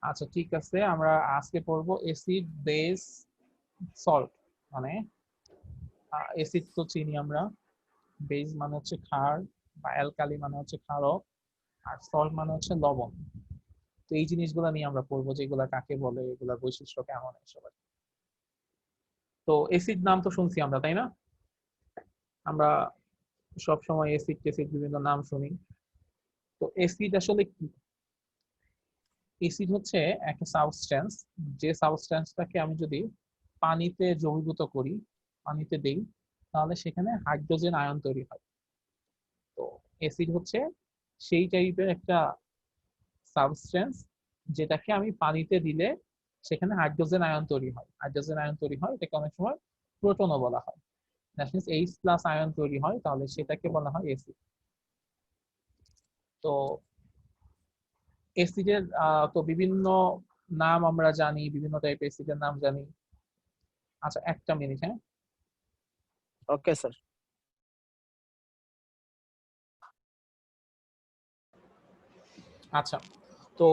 আচ্ছা ঠিক আছে, আমরা আজকে পড়বো অ্যাসিড, বেস, সল্ট। মানে অ্যাসিড তো চিনি আমরা, বেস মানে হচ্ছে ক্ষার বা অ্যালকালি মানে হচ্ছে ক্ষারক, আর সল্ট মানে হচ্ছে লবণ। তো এই জিনিসগুলো নিয়ে আমরা পড়বো, যেগুলা কাকে বলে, এগুলা বৈশিষ্ট্য কেমন, এসব আর কি। তো অ্যাসিড নাম তো শুনছি আমরা, তাই না? আমরা সব সময় অ্যাসিড টেসিড বিভিন্ন নাম শুনি। তো অ্যাসিড আসলে কি? অ্যাসিড হচ্ছে একটা সাবস্টেন্স, যে সাবস্টেন্সটাকে আমি যদি পানিতে দ্রবীভূত করি, পানিতে দেই, তাহলে সেখানে হাইড্রোজেন আয়ন তৈরি হয়। তো অ্যাসিড হচ্ছে সেই টাইপের একটা সাবস্টেন্স, যেটাকে আমি পানিতে দিলে সেখানে হাইড্রোজেন আয়ন তৈরি হয়। হাইড্রোজেন আয়ন তৈরি হয়, এটাকে অনেক সময় প্রোটনও বলা হয়। That means H plus ion তৈরি হয়, তাহলে সেটাকে বলা হয় অ্যাসিড। তো অ্যাসিডের তো বিভিন্ন নাম আমরা জানি, বিভিন্ন টাইপের অ্যাসিডের নাম জানি। আচ্ছা একটা মিনিট, হ্যাঁ। Okay sir. আচ্ছা, তো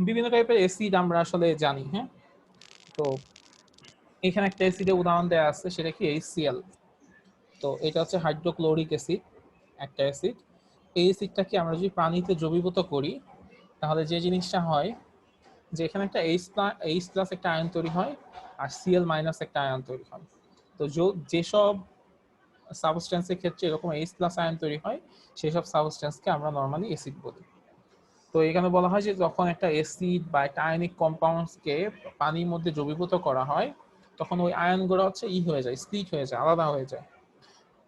বিভিন্ন টাইপের অ্যাসিড আমরা আসলে জানি, হ্যাঁ। তো এখানে একটা অ্যাসিডের উদাহরণ দেওয়া আছে, সেটা কি HCl। তো এটা হচ্ছে হাইড্রোক্লোরিক অ্যাসিড, একটা অ্যাসিড। এই অ্যাসিডটাকে আমরা যদি পানিতে দ্রবীভূত করি, তাহলে যে জিনিসটা হয়, যে এখানে একটা এইচ প্লাস একটা আয়ন তৈরি হয়, আর Cl মাইনাস একটা আয়ন তৈরি হয়। তো যেসব সাবস্টেন্সের ক্ষেত্রে এরকম এইচ প্লাস আয়ন তৈরি হয়, সেই সব সাবস্টেন্সকে আমরা নর্মালি অ্যাসিড বলি। তো এখানে বলা হয় যে যখন একটা অ্যাসিড বা একটা আয়নিক কম্পাউন্ডকে পানির মধ্যে দ্রবীভূত করা হয়, তখন ওই আয়নগুলো হচ্ছে হয়ে যায়, স্প্লিট হয়ে যায়, আলাদা হয়ে যায়।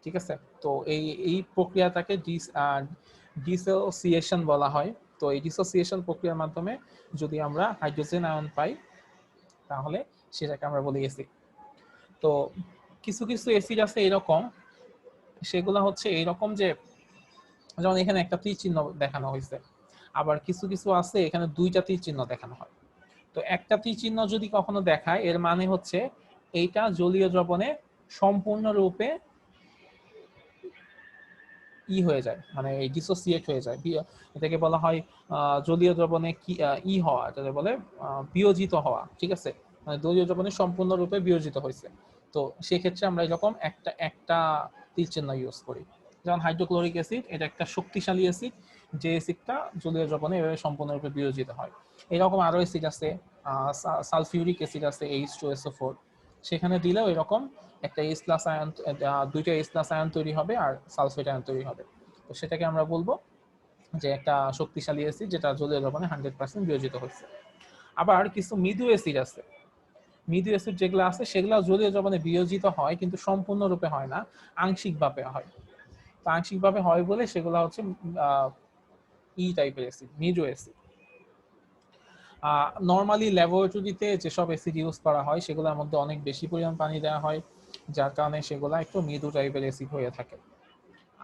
ঠিক আছে? তো এই এই প্রক্রিয়াটাকে ডিসোসিয়েশন বলা হয়। তো এই ডিসোসিয়েশন প্রক্রিয়ার মাধ্যমে যদি আমরা হাইড্রোজেন আয়ন পাই, তাহলে সেটাকে আমরা বলি অ্যাসিড। তো কিছু কিছু অ্যাসিড আছে এরকম, সেগুলো হচ্ছে এইরকম যে, যেমন এখানে একটা তীর চিহ্ন দেখানো হয়েছে, আবার কিছু কিছু আছে এখানে দুইটা তীর চিহ্ন দেখানো হয়। তো একটা তীর চিহ্ন যদি কখনো দেখায়, এর মানে হচ্ছে এইটা জলীয় দ্রবণে সম্পূর্ণরূপে হয়ে যায়, মানে এই ডিসোসিয়েট হয়ে যায়। এটাকে বলা হয় জলীয় দ্রবণে কি হওয়া, এটাকে বলে বিয়োজিত হওয়া। ঠিক আছে, মানে জলীয় দ্রবণে সম্পূর্ণরূপে বিয়োজিত হয়েছে। তো সেক্ষেত্রে আমরা এরকম একটা একটা তীর চিহ্ন ইউজ করি। যেমন হাইড্রোক্লোরিক অ্যাসিড, এটা একটা শক্তিশালী অ্যাসিড, যে অ্যাসিডটা জলীয় দ্রবণে এভাবে সম্পূর্ণরূপে বিয়োজিত হয়। এরকম আরো অ্যাসিড আছে, সালফিউরিক অ্যাসিড আছে H2SO4, সেখানে দিলেও এরকম একটা এইচ প্লাস আয়ন, দুইটা এইচ প্লাস আয়ন তৈরি হবে আর সালফেট আয়ন তৈরি হবে। তো সেটাকে আমরা বলবো যে একটা শক্তিশালী অ্যাসিড, যেটা জলীয় দ্রবণে 100% বিয়োজিত হচ্ছে। আবার কিছু মৃদু অ্যাসিড আছে, মৃদু অ্যাসিড যেগুলো আছে সেগুলো জলীয় দ্রবণে বিয়োজিত হয়, কিন্তু সম্পূর্ণরূপে হয় না, আংশিকভাবে হয়। তো আংশিকভাবে হয় বলে সেগুলো হচ্ছে টাইপের অ্যাসিড, মৃদু অ্যাসিড। নর্মালি ল্যাবরেটরিতে যেসব অ্যাসিড ইউজ করা হয়, সেগুলোর মধ্যে অনেক বেশি পরিমাণ পানি দেওয়া হয়, যার কারণে সেগুলা একটু মৃদু টাইপের অ্যাসিড হয়ে থাকে।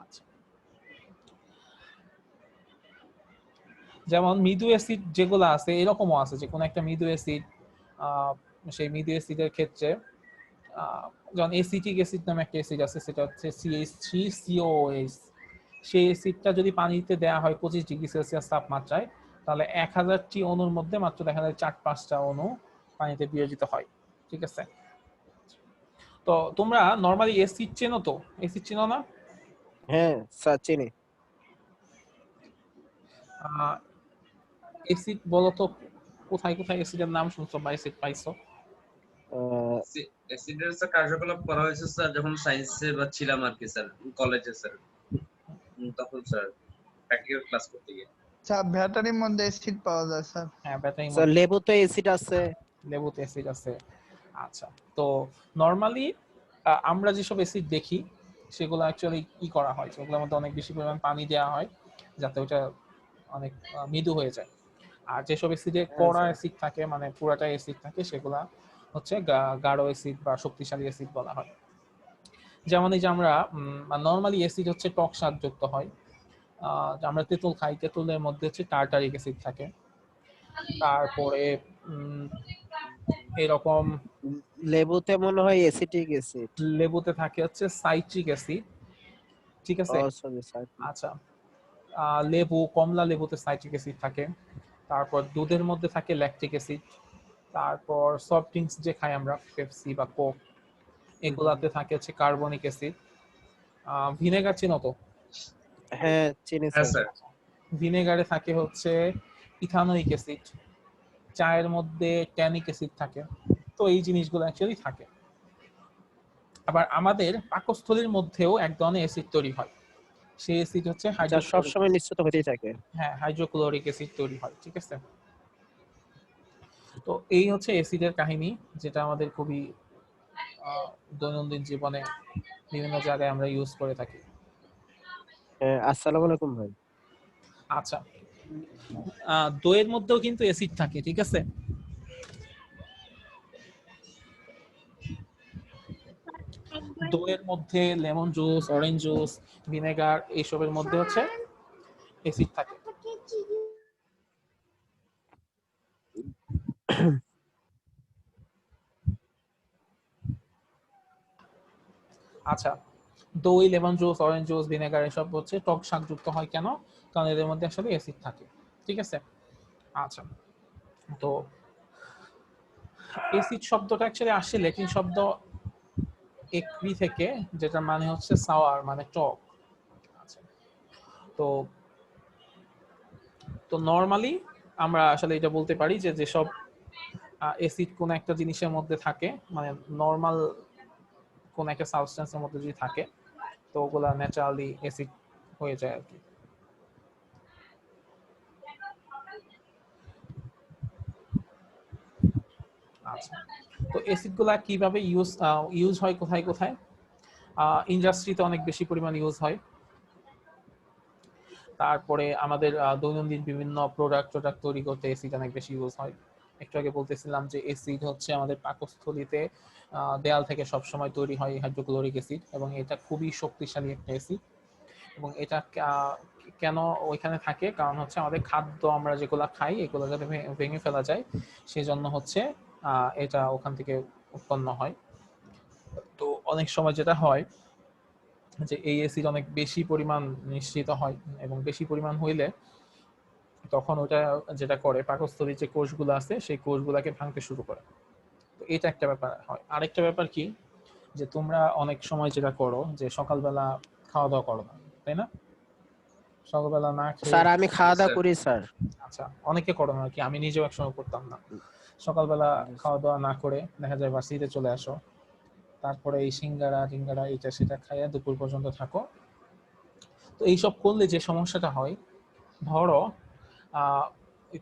আচ্ছা, যেমন মৃদু অ্যাসিড যেগুলো আছে, এরকমও আছে যে কোনো একটা মৃদু অ্যাসিড, সেই মৃদু অ্যাসিডের ক্ষেত্রে যেমন এসিটিক অ্যাসিড নামে একটা অ্যাসিড আছে, সেটা হচ্ছে CH3COOH। সেই অ্যাসিডটা যদি পানিতে দেওয়া হয় 25°C তাপমাত্রায়, তাহলে 1000টি অণুর মধ্যে মাত্র দেখা যায় 4-5টা অণু পানিতে বিয়োজিত হয়। ঠিক আছে? তো তোমরা নর্মালি অ্যাসিড চেনো তো? অ্যাসিড চেনো না? হ্যাঁ স্যার চিনি। অ্যাসিড বলো তো, কোথায় কোথায় অ্যাসিডের নাম শুনছো বা অ্যাসিড পাইছো? আহ, অ্যাসিডের কার্যকলাপ করা হয়েছে স্যার যখন সায়েন্সে বা ছিলাম আর কি স্যার, কলেজে স্যার, তখন স্যার প্র্যাকটিক্যাল ক্লাস করতে গিয়ে। স্যার ব্যাটারির মধ্যে অ্যাসিড পাওয়া যায় স্যার। হ্যাঁ, ব্যাটারি স্যার লেবুতে অ্যাসিড আছে। লেবুতে অ্যাসিড আছে। আচ্ছা, তো নর্মালি আমরা যেসব অ্যাসিড দেখি, সেগুলো অ্যাকচুয়ালি কি করা হয়, সেগুলোর মধ্যে অনেক বেশি পরিমাণ পানি দেওয়া হয়, যাতে ওটা অনেক মৃদু হয়ে যায়। আর যেসব অ্যাসিডে হ্যাঁ কড়া স্যার। অ্যাসিড থাকে, মানে পুরাটাই অ্যাসিড থাকে, সেগুলা হচ্ছে গাঢ় অ্যাসিড বা শক্তিশালী অ্যাসিড বলা হয়। যেমন এই যে আমরা নর্মালি অ্যাসিড হচ্ছে টক স্বাদযুক্ত হয়। আমরা তেঁতুল খাই, তেঁতুলের মধ্যে হচ্ছে টার্টারিক অ্যাসিড থাকে। তারপরে এরকম লেবুতে মনে হয় অ্যাসিটিক অ্যাসিড। লেবুতে থাকে হচ্ছে সাইট্রিক অ্যাসিড। ঠিক ও আছে? Sorry sir. আচ্ছা, লেবু, কমলা লেবুতে সাইট্রিক অ্যাসিড থাকে। তারপর দুধের মধ্যে থাকে ল্যাকটিক অ্যাসিড। তারপর সফট ড্রিঙ্কস যে খাই আমরা, পেপসি বা কোক, এগুলাতে থাকে হচ্ছে কার্বনিক অ্যাসিড। ভিনেগার চিনো তো? হ্যাঁ চিনি হ্যাঁ স্যার। স্যার। ভিনেগারে থাকে হচ্ছে ইথানোয়িক অ্যাসিড। চায়ের মধ্যে ট্যানিক অ্যাসিড থাকে। তো এই জিনিসগুলো অ্যাকচুয়ালি থাকে। আবার আমাদের পাকস্থলীর মধ্যেও এক ধরনের অ্যাসিড তৈরি হয়, সেই অ্যাসিড হচ্ছে যা সব হাইড্রোক্লোরিক। সময় নিশ্চিত হতেই থাকে। হ্যাঁ, হাইড্রোক্লোরিক অ্যাসিড তৈরি হয়, ঠিক আছে। তো এই হচ্ছে অ্যাসিডের কাহিনী, যেটা আমাদের খুবই দৈনন্দিন জীবনে বিভিন্ন জায়গায় আমরা ইউজ করে থাকি। হ্যাঁ, আসসালামু আলাইকুম ভাই। আচ্ছা, দইয়ের মধ্যেও কিন্তু অ্যাসিড থাকে, ঠিক আছে। দইয়ের মধ্যে lemon juice, orange juice, vinegar, এইসবের মধ্যে হচ্ছে অ্যাসিড থাকে। আচ্ছা, দই, lemon juice, orange juice, vinegar এসব হচ্ছে টক শাকযুক্ত হয় কেন? কারণ এদের মধ্যে আসলে অ্যাসিড থাকে, ঠিক আছে। আচ্ছা, তো অ্যাসিড শব্দটা অ্যাকচুয়ালি আসছে ল্যাটিন শব্দ একরি থেকে, যেটা মানে হচ্ছে সাওয়ার, মানে টক। আচ্ছা, তো তো নরমালি আমরা আসলে এটা বলতে পারি যে যেসব অ্যাসিড কোন একটা জিনিসের মধ্যে থাকে, মানে নরমাল কোন একটা সাবস্টেন্সের মধ্যে যদি থাকে, তো ওগুলা ন্যাচারালি অ্যাসিড হয়ে যায় আর কি। আচ্ছা, তো অ্যাসিড গুলা কিভাবে ইউজ হয়, কোথায় কোথায়? ইন্ডাস্ট্রিতে অনেক বেশি পরিমাণ ইউজ হয়। তারপরে আমাদের দৈনন্দিন বিভিন্ন প্রোডাক্ট তৈরি করতে অ্যাসিড অনেক বেশি ইউজ হয়। একটু আগে বলতেছিলাম যে অ্যাসিড হচ্ছে আমাদের পাকস্থলীতে দেয়াল থেকে সবসময় তৈরি হয় হাইড্রোক্লোরিক অ্যাসিড, এবং এটা খুবই শক্তিশালী একটা অ্যাসিড। এবং এটা কেন ওইখানে থাকে, কারণ হচ্ছে আমাদের খাদ্য আমরা যেগুলো খাই এগুলো যাতে ভেঙে ফেলা যায়, সেজন্য হচ্ছে এটা ওখান থেকে উৎপন্ন হয়। তো অনেক সময় যেটা হয় যে এই অ্যাসিড অনেক বেশি পরিমাণ নিঃসৃত হয়, এবং বেশি পরিমাণ হইলে তখন ওটা যেটা করে, পাকস্থলীর যে কোষগুলো আছে সেই কোষগুলোকে ভাঙতে শুরু করে। তো এটা একটা ব্যাপার হয়। আরেকটা ব্যাপার কি, যে তোমরা অনেক সময় যেটা করো যে সকালবেলা খাওয়া দাওয়া করো না, তাই না? সকালবেলা না খেয়ে, স্যার আমি খাওয়া দাওয়া স্যার। করি স্যার। আচ্ছা, অনেকে করো না আর কি, আমি নিজেও একসময় করতাম না। সকালবেলা খাওয়া দাওয়া না করে দেখা যায় ভার্সিটিতে চলে আসো, তারপরে এই সিঙ্গারা টিঙ্গারা এটা সেটা খাইয়া দুপুর পর্যন্ত থাকো। তো এইসব করলে যে সমস্যাটা হয়, ধরো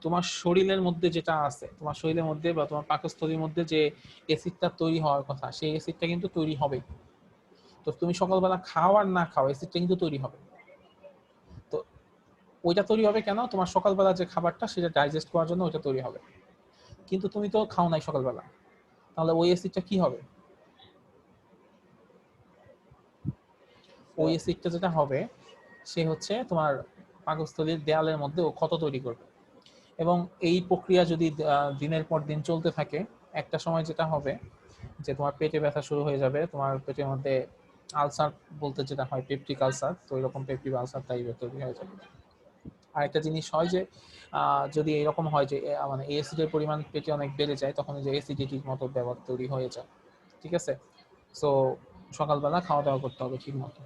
তোমার শরীরের মধ্যে যেটা আছে, তোমার শরীরের মধ্যে বা তোমার পাকস্থলীর মধ্যে যে অ্যাসিডটা তৈরি হওয়ার কথা, সেই অ্যাসিডটা কিন্তু তৈরি হবে। তো তুমি সকালবেলা খাও আর না খাও, অ্যাসিডটা কিন্তু তৈরি হবে। তো ওইটা তৈরি হবে কেন? তোমার সকালবেলা যে খাবারটা সেটা ডাইজেস্ট করার জন্য ওইটা তৈরি হবে। কিন্তু তুমি তো খাও নাই সকালবেলা, তাহলে ওই অ্যাসিডটা কি হবে? ওই অ্যাসিডটা যেটা হবে, সে হচ্ছে তোমার পাকস্থলীর দেয়ালের মধ্যে ও ক্ষত তৈরি করবে। এবং এই প্রক্রিয়া যদি দিনের পর দিন চলতে থাকে, একটা সময় যেটা হবে যে তোমার পেটে ব্যথা শুরু হয়ে যাবে, তোমার পেটের মধ্যে আলসার বলতে যেটা হয় পেপটিক আলসার, তো এরকম পেপটিক আলসার টাইপের তৈরি হয়ে যাবে। আর একটা জিনিস হয় যে যদি এরকম হয় যে মানে অ্যাসিডের পরিমাণ পেটে অনেক বেড়ে যায়, তখন যে অ্যাসিডিটির মতো ব্যাপার তৈরি হয়ে যায়, ঠিক আছে। সো সকালবেলা খাওয়া দাওয়া করতে হবে ঠিক মতো।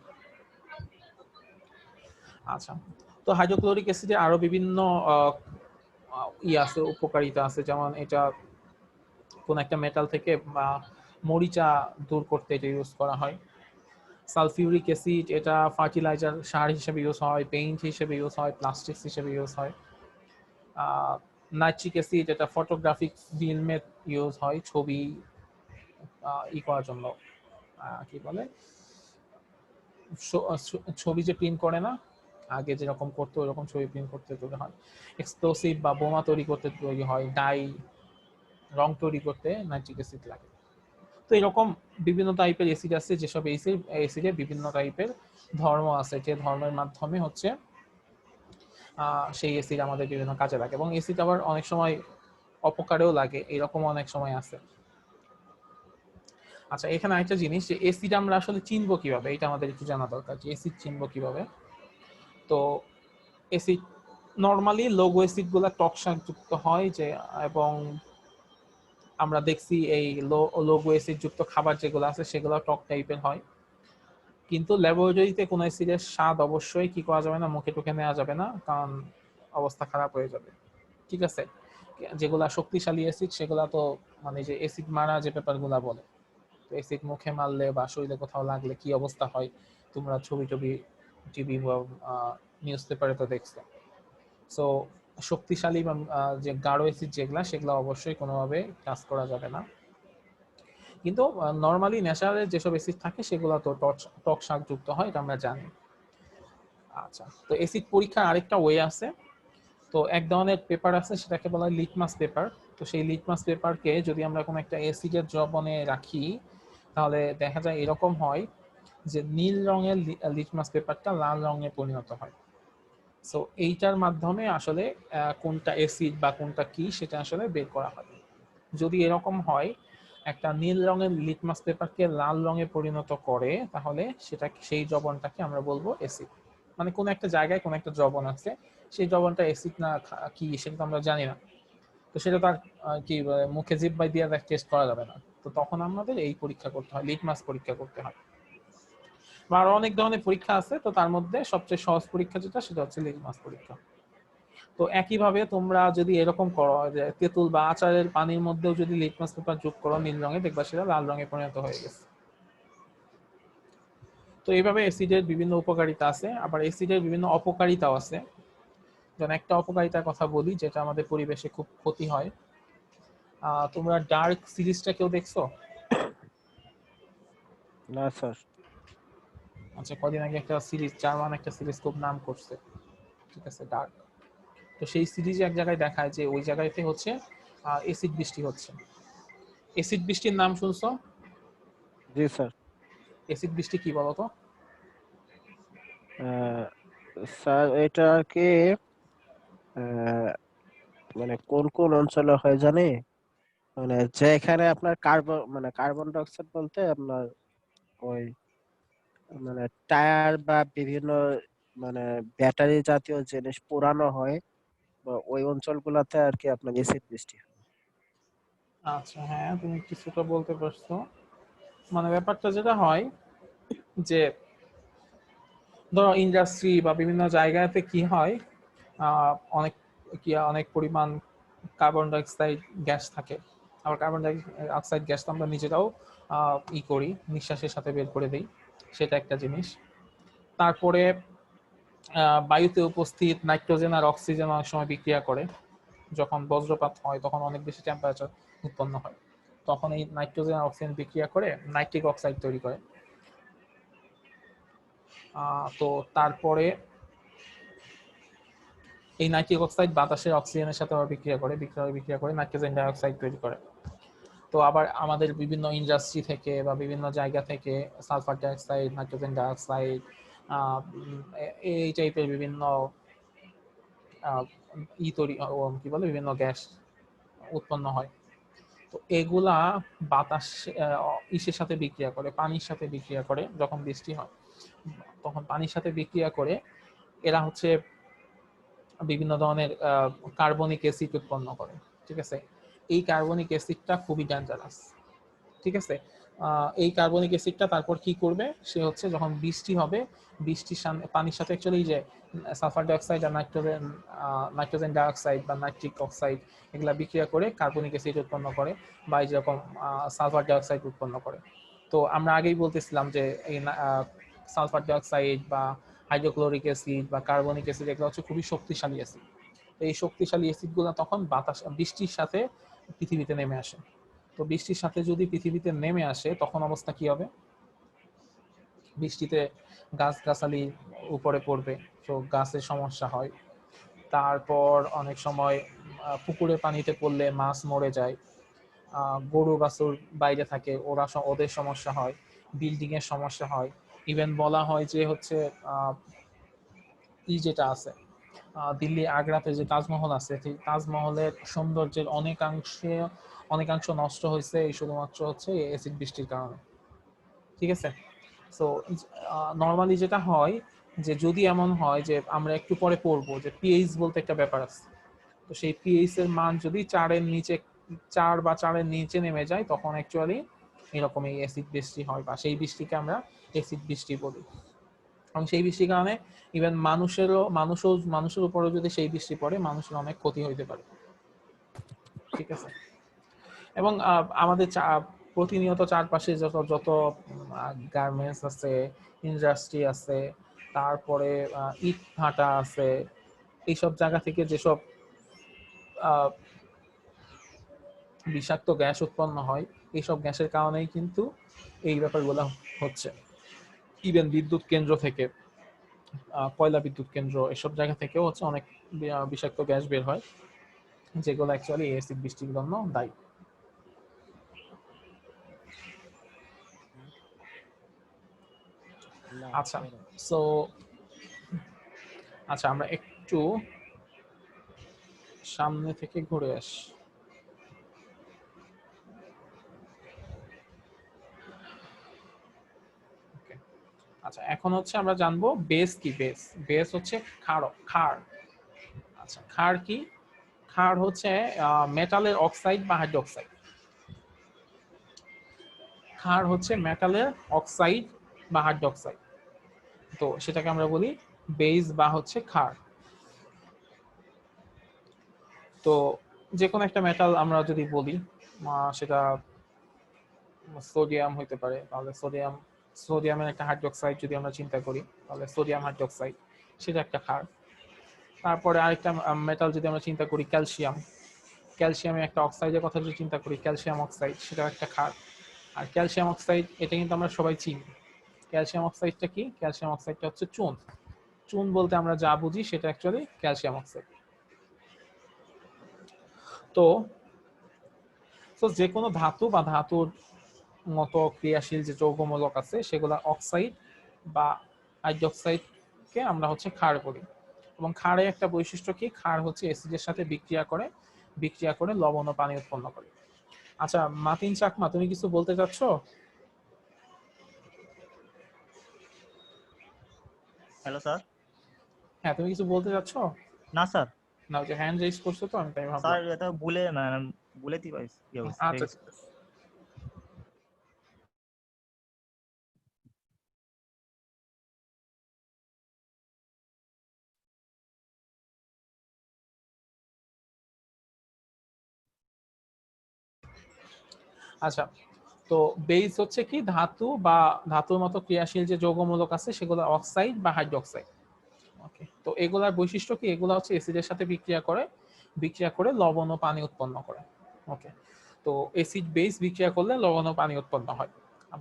আচ্ছা, তো হাইড্রোক্লোরিক অ্যাসিডে আরো বিভিন্ন আছে, উপকারিতা আছে, যেমন এটা কোন একটা মেটাল থেকে মরিচা দূর করতে এটা ইউজ করা হয়। সালফিউরিক অ্যাসিড এটা ফার্টিলাইজার, সার হিসেবে ইউজ হয়, পেইন্ট হিসেবে ইউজ হয়, প্লাস্টিক্স হিসেবে ইউজ হয়। নাইট্রিক অ্যাসিড এটা ফটোগ্রাফিক ফিল্মে ইউজ হয়, ছবি ই করার জন্য, কি বলে, ছবি যে প্রিন্ট করে না, আগে যেরকম করতো ওরকম ছবি প্রিন্ট করতে তৈরি হয়। এক্সপ্লোসিভ বা বোমা তৈরি করতে তৈরি হয়, ডাই রং তৈরি করতে নাইট্রিক অ্যাসিড লাগে। তো এরকম বিভিন্ন টাইপের অ্যাসিড আছে, যেসব অ্যাসিডে বিভিন্ন টাইপের ধর্ম আছে, যে ধর্মের মাধ্যমে হচ্ছে সেই অ্যাসিড আমাদের বিভিন্ন কাজে লাগে। এবং অ্যাসিড আবার অনেক সময় অপকারেও লাগে, এরকম অনেক সময় আছে। আচ্ছা, এখানে আরেকটা জিনিস, যে অ্যাসিড আমরা আসলে চিনবো কিভাবে, এটা আমাদের একটু জানা দরকার, যে অ্যাসিড চিনবো কিভাবে। তো অ্যাসিড নরমালি লঘু অ্যাসিড গুলা টক্সাক যুক্ত হয় যে, এবং আমরা দেখছি এই লঘু অ্যাসিড যুক্ত খাবার যেগুলো আছে সেগুলো টক টাইপের হয়। কিন্তু ল্যাবরেটরিতে কোনো অ্যাসিডের স্বাদ অবশ্যই কি করা যাবে না, মুখে টুকে নেওয়া যাবে না, কারণ অবস্থা খারাপ হয়ে যাবে। ঠিক আছে, যেগুলা শক্তিশালী অ্যাসিড সেগুলা তো মানে যে অ্যাসিড মারা যে ব্যাপারগুলা বলে, তো অ্যাসিড মুখে মারলে বা শরীরে কোথাও লাগলে কি অবস্থা হয় তোমরা ছবি টবি টিভি বা নিউজ পেপারে তো দেখছো। সো শক্তিশালী বা যে গাঢ় অ্যাসিড যেগুলা সেগুলা অবশ্যই কোনোভাবে কাজ করা যাবে না। কিন্তু নর্মালি ন্যাচারাল যেসব অ্যাসিড থাকে সেগুলো তো টক শাক যুক্ত হয়, এটা আমরা জানি। আচ্ছা, তো অ্যাসিড পরীক্ষার আরেকটা ওয়ে আছে। তো এক ধরনের পেপার আছে সেটাকে বলা হয় লিটমাস পেপার। তো সেই লিটমাস পেপারকে যদি আমরা কোনো একটা অ্যাসিডের দ্রবণে রাখি তাহলে দেখা যায় এরকম হয় যে নীল রঙের লিটমাস পেপারটা লাল রঙে পরিণত হয়। সো এইটার মাধ্যমে আসলে কোনটা অ্যাসিড বা কোনটা কি সেটা আসলে বের করা হয়। যদি এরকম হয় একটা নীল রঙের লিটমাস পেপারকে লাল রঙে পরিণত করে তাহলে সেটা সেই দ্রবণটাকে আমরা বলবো অ্যাসিড। মানে কোন একটা জায়গায় কোন একটা দ্রবণ আছে, সেই দ্রবণটা অ্যাসিড না কি সেটা তো আমরা জানি না। তো সেটা তার কি মুখে জিহ্বায় দিয়ে টেস্ট করা যাবে না। তো তখন আমাদের এই পরীক্ষা করতে হয়, লিটমাস পরীক্ষা করতে হয়। বা আরো অনেক ধরনের পরীক্ষা আছে, তো তার মধ্যে সবচেয়ে সহজ পরীক্ষা যেটা সেটা হচ্ছে লিটমাস পরীক্ষা। তো একইভাবে তোমরা যদি এরকম করো যে তেঁতুল বা আচারের পানির মধ্যেও যদি লিটমাস পেপার যোগ করো নীল রঙে, দেখবা সেটা লাল রঙে পরিণত হয়ে গেছে। তো এইভাবে অ্যাসিডের বিভিন্ন উপকারিতা আছে, আবার অ্যাসিডের বিভিন্ন অপকারিতাও আছে। যেমন একটা অপকারিতার কথা বলি যেটা আমাদের পরিবেশে খুব ক্ষতি হয়। তোমরা ডার্ক সিরিজটা কেউ দেখছো? না স্যার। আচ্ছা, কদিন আগে একটা সিরিজ, জার্মান একটা সিরিজ খুব নাম করছে, ঠিক আছে, ডার্ক। তো সেই সিরিজে এক জায়গায় দেখায় যে ওই জায়গাতে হচ্ছে অ্যাসিড বৃষ্টি হচ্ছে। অ্যাসিড বৃষ্টির নাম শুনছো? জি স্যার। অ্যাসিড বৃষ্টি কি বলতো? আহ, স্যার এটা আর কি আহ, মানে কোন কোন অঞ্চলে হয় জানি, মানে যেখানে আপনার কার্বন ডাই অক্সাইড বলতে আপনার ওই মানে টায়ার বা বিভিন্ন মানে ব্যাটারি জাতীয় জিনিস পোড়ানো হয়, বা ওই অঞ্চলগুলোতে আর কি আপনার এসিড বৃষ্টি হয়। আচ্ছা, হ্যাঁ, তুমি কিছুটা বলতে পারছো। মানে ব্যাপারটা যেটা হয় যে ধরো ইন্ডাস্ট্রি বা বিভিন্ন জায়গাতে কি হয়, অনেক অনেক পরিমাণ কার্বন ডাইঅক্সাইড গ্যাস থাকে। আবার কার্বন ডাইঅক্সাইড গ্যাস তো আমরা নিজেরাও করি, নিঃশ্বাসের সাথে বের করে দিই, সেটা একটা জিনিস। তারপরে বায়ুতে উপস্থিত নাইট্রোজেন আর অক্সিজেন অনেক সময় বিক্রিয়া করে। যখন বজ্রপাত হয় তখন অনেক বেশি টেম্পারেচার উৎপন্ন হয়, তখন এই নাইট্রোজেন আর অক্সিজেন বিক্রিয়া করে নাইট্রিক অক্সাইড তৈরি করে। তো তারপরে এই নাইট্রিক অক্সাইড বাতাসের অক্সিজেনের সাথে আবার বিক্রিয়া করে নাইট্রোজেন ডাই অক্সাইড তৈরি করে। তো আবার আমাদের বিভিন্ন ইন্ডাস্ট্রি থেকে বা বিভিন্ন জায়গা থেকে sulphur die oxide, nitrogen die oxide, এই টাইপের বিভিন্ন আহ, তৈরি কি বলে বিভিন্ন গ্যাস উৎপন্ন হয়। তো এগুলা বাতাস ইসের সাথে বিক্রিয়া করে, পানির সাথে বিক্রিয়া করে। যখন বৃষ্টি হয় তখন পানির সাথে বিক্রিয়া করে এরা হচ্ছে বিভিন্ন ধরনের কার্বনিক অ্যাসিড উৎপন্ন করে। ঠিক আছে, এই কার্বনিক অ্যাসিডটা খুবই ডেঞ্জারাস। ঠিক আছে, এই কার্বনিক অ্যাসিডটা তারপর কি করবে, সে হচ্ছে যখন বৃষ্টি হবে বৃষ্টির পানির সাথে অ্যাকচুয়ালি যে সালফার ডাইঅক্সাইড আর নাইট্রোজেন ডাইঅক্সাইড বা নাইট্রিক অক্সাইড এগুলা বিক্রিয়া করে কার্বনিক অ্যাসিড উৎপন্ন করে, বা এই যেরকম সালফার ডাইঅক্সাইড উৎপন্ন করে। তো আমরা আগেই বলতেছিলাম যে এই সালফার ডাইঅক্সাইড বা হাইড্রোক্লোরিক অ্যাসিড বা কার্বনিক অ্যাসিড এগুলো হচ্ছে খুবই শক্তিশালী অ্যাসিড। তো এই শক্তিশালী অ্যাসিডগুলো তখন বৃষ্টির সাথে পৃথিবীতে নেমে আসে। তো বৃষ্টির সাথে যদি পৃথিবীতে নেমে আসে তখন অবস্থা কি হবে? বৃষ্টিতে গাছগাছালি উপরে পড়বে, তো গাছের সমস্যা হয়। তারপর অনেক সময় পুকুরে পানিতে পড়লে মাছ মরে যায়। গরু বাছুর বাইরে থাকে, ওদের সমস্যা হয়, বিল্ডিং এর সমস্যা হয়। ইভেন বলা হয় যে হচ্ছে যেটা আছে দিল্লি আগ্রাতে যে তাজমহল আছে, সেই তাজমহলের সৌন্দর্যের অনেকাংশ নষ্ট হয়েছে এই শুধুমাত্র হচ্ছে অ্যাসিড বৃষ্টির কারণে। ঠিক আছে, সো নর্মালি যেটা হয় যে যদি এমন হয় যে আমরা একটু পরে পড়বো যে পিএইচ বলতে একটা ব্যাপার আছে, তো সেই পিএইচ এর মান যদি 4 এর নিচে 4 বা 4 এর নিচে নেমে যায় তখন অ্যাকচুয়ালি এরকম এই অ্যাসিড বৃষ্টি হয়, বা সেই বৃষ্টিকে আমরা অ্যাসিড বৃষ্টি বলি। এবং সেই বৃষ্টির কারণে ইভেন মানুষের উপরেও যদি সেই বৃষ্টি পড়ে মানুষের অনেক ক্ষতি হইতে পারে। ঠিক আছে, এবং আমাদের প্রতিনিয়ত চারপাশে যত যত গার্মেন্টস আছে, ইন্ডাস্ট্রি আছে, তারপরে ইট ভাটা আছে, এইসব জায়গা থেকে যেসব আহ, বিষাক্ত গ্যাস উৎপন্ন হয়, এইসব গ্যাসের কারণেই কিন্তু এই ব্যাপারগুলো হচ্ছে। ইভেন বিদ্যুৎ কেন্দ্র থেকে, কয়লা বিদ্যুৎ কেন্দ্র, এসব জায়গা থেকেও হচ্ছে অনেক বিষাক্ত গ্যাস বের হয়, যেগুলো অ্যাকচুয়ালি অ্যাসিড বৃষ্টির জন্য দায়ী। আচ্ছা, সো আচ্ছা আমরা একটু সামনে থেকে ঘুরে আসি। আচ্ছা, এখন হচ্ছে আমরা জানবো বেস কি। বেস হচ্ছে ক্ষার। আচ্ছা, ক্ষার কি? ক্ষার হচ্ছে মেটালের অক্সাইড বা হাইড্রোক্সাইড। ক্ষার হচ্ছে মেটালের অক্সাইড বা হাইড্রোক্সাইড, তো সেটাকে আমরা বলি বেস বা হচ্ছে ক্ষার। তো যে কোনো একটা মেটাল আমরা যদি বলি, সেটা সোডিয়াম হইতে পারে, তাহলে সোডিয়ামের একটা হাইড্রোক্সাইড যদি আমরা চিন্তা করি, তাহলে সোডিয়াম হাইড্রোক্সাইড, সেটা একটা ক্ষার। তারপরে আরেকটা মেটাল যদি আমরা চিন্তা করি ক্যালসিয়ামের একটা অক্সাইডের কথা যদি চিন্তা করি, ক্যালসিয়াম অক্সাইড, সেটা একটা ক্ষার। আর ক্যালসিয়াম অক্সাইড এটা কিন্তু আমরা সবাই চিনি। ক্যালসিয়াম অক্সাইডটা কি? ক্যালসিয়াম অক্সাইডটা হচ্ছে চুন। চুন বলতে আমরা যা বুঝি সেটা অ্যাকচুয়ালি ক্যালসিয়াম অক্সাইড। তো যে কোনো ধাতু বা ধাতুর মতো ক্রিয়াশীল যে যৌগমূলক আছে সেগুলা অক্সাইড বা হাইড্রোক্সাইডকে আমরা হচ্ছে ক্ষার বলি। এবং ক্ষারের একটা বৈশিষ্ট্য কি? ক্ষার হচ্ছে অ্যাসিডের সাথে বিক্রিয়া করে লবণ ও পানি উৎপন্ন করে। আচ্ছা মাতিন চাকমা, তুমি কিছু বলতে চাচ্ছ? Hello sir. হ্যাঁ, তুমি কিছু বলতে চাচ্ছ? না স্যার। না, যে হ্যান্ড রেজ করছো তো আমি তাই স্যার ভাবলাম। এটা ভুলে দি পাইছি কি অবস্থা আচ্ছা, আচ্ছা। তো বেস হচ্ছে কি? ধাতু বা ধাতুর মতো ক্রিয়াশীল যে যৌগমূলক আছে সেগুলো অক্সাইড বা হাইড্রোক্সাইড। ওকে, তো এগুলার বৈশিষ্ট্য কি? এগুলা হচ্ছে অ্যাসিডের সাথে বিক্রিয়া করে লবণ ও পানি উৎপন্ন করে। ওকে, তো অ্যাসিড বেস বিক্রিয়া করলে লবণ ও পানি উৎপন্ন হয়,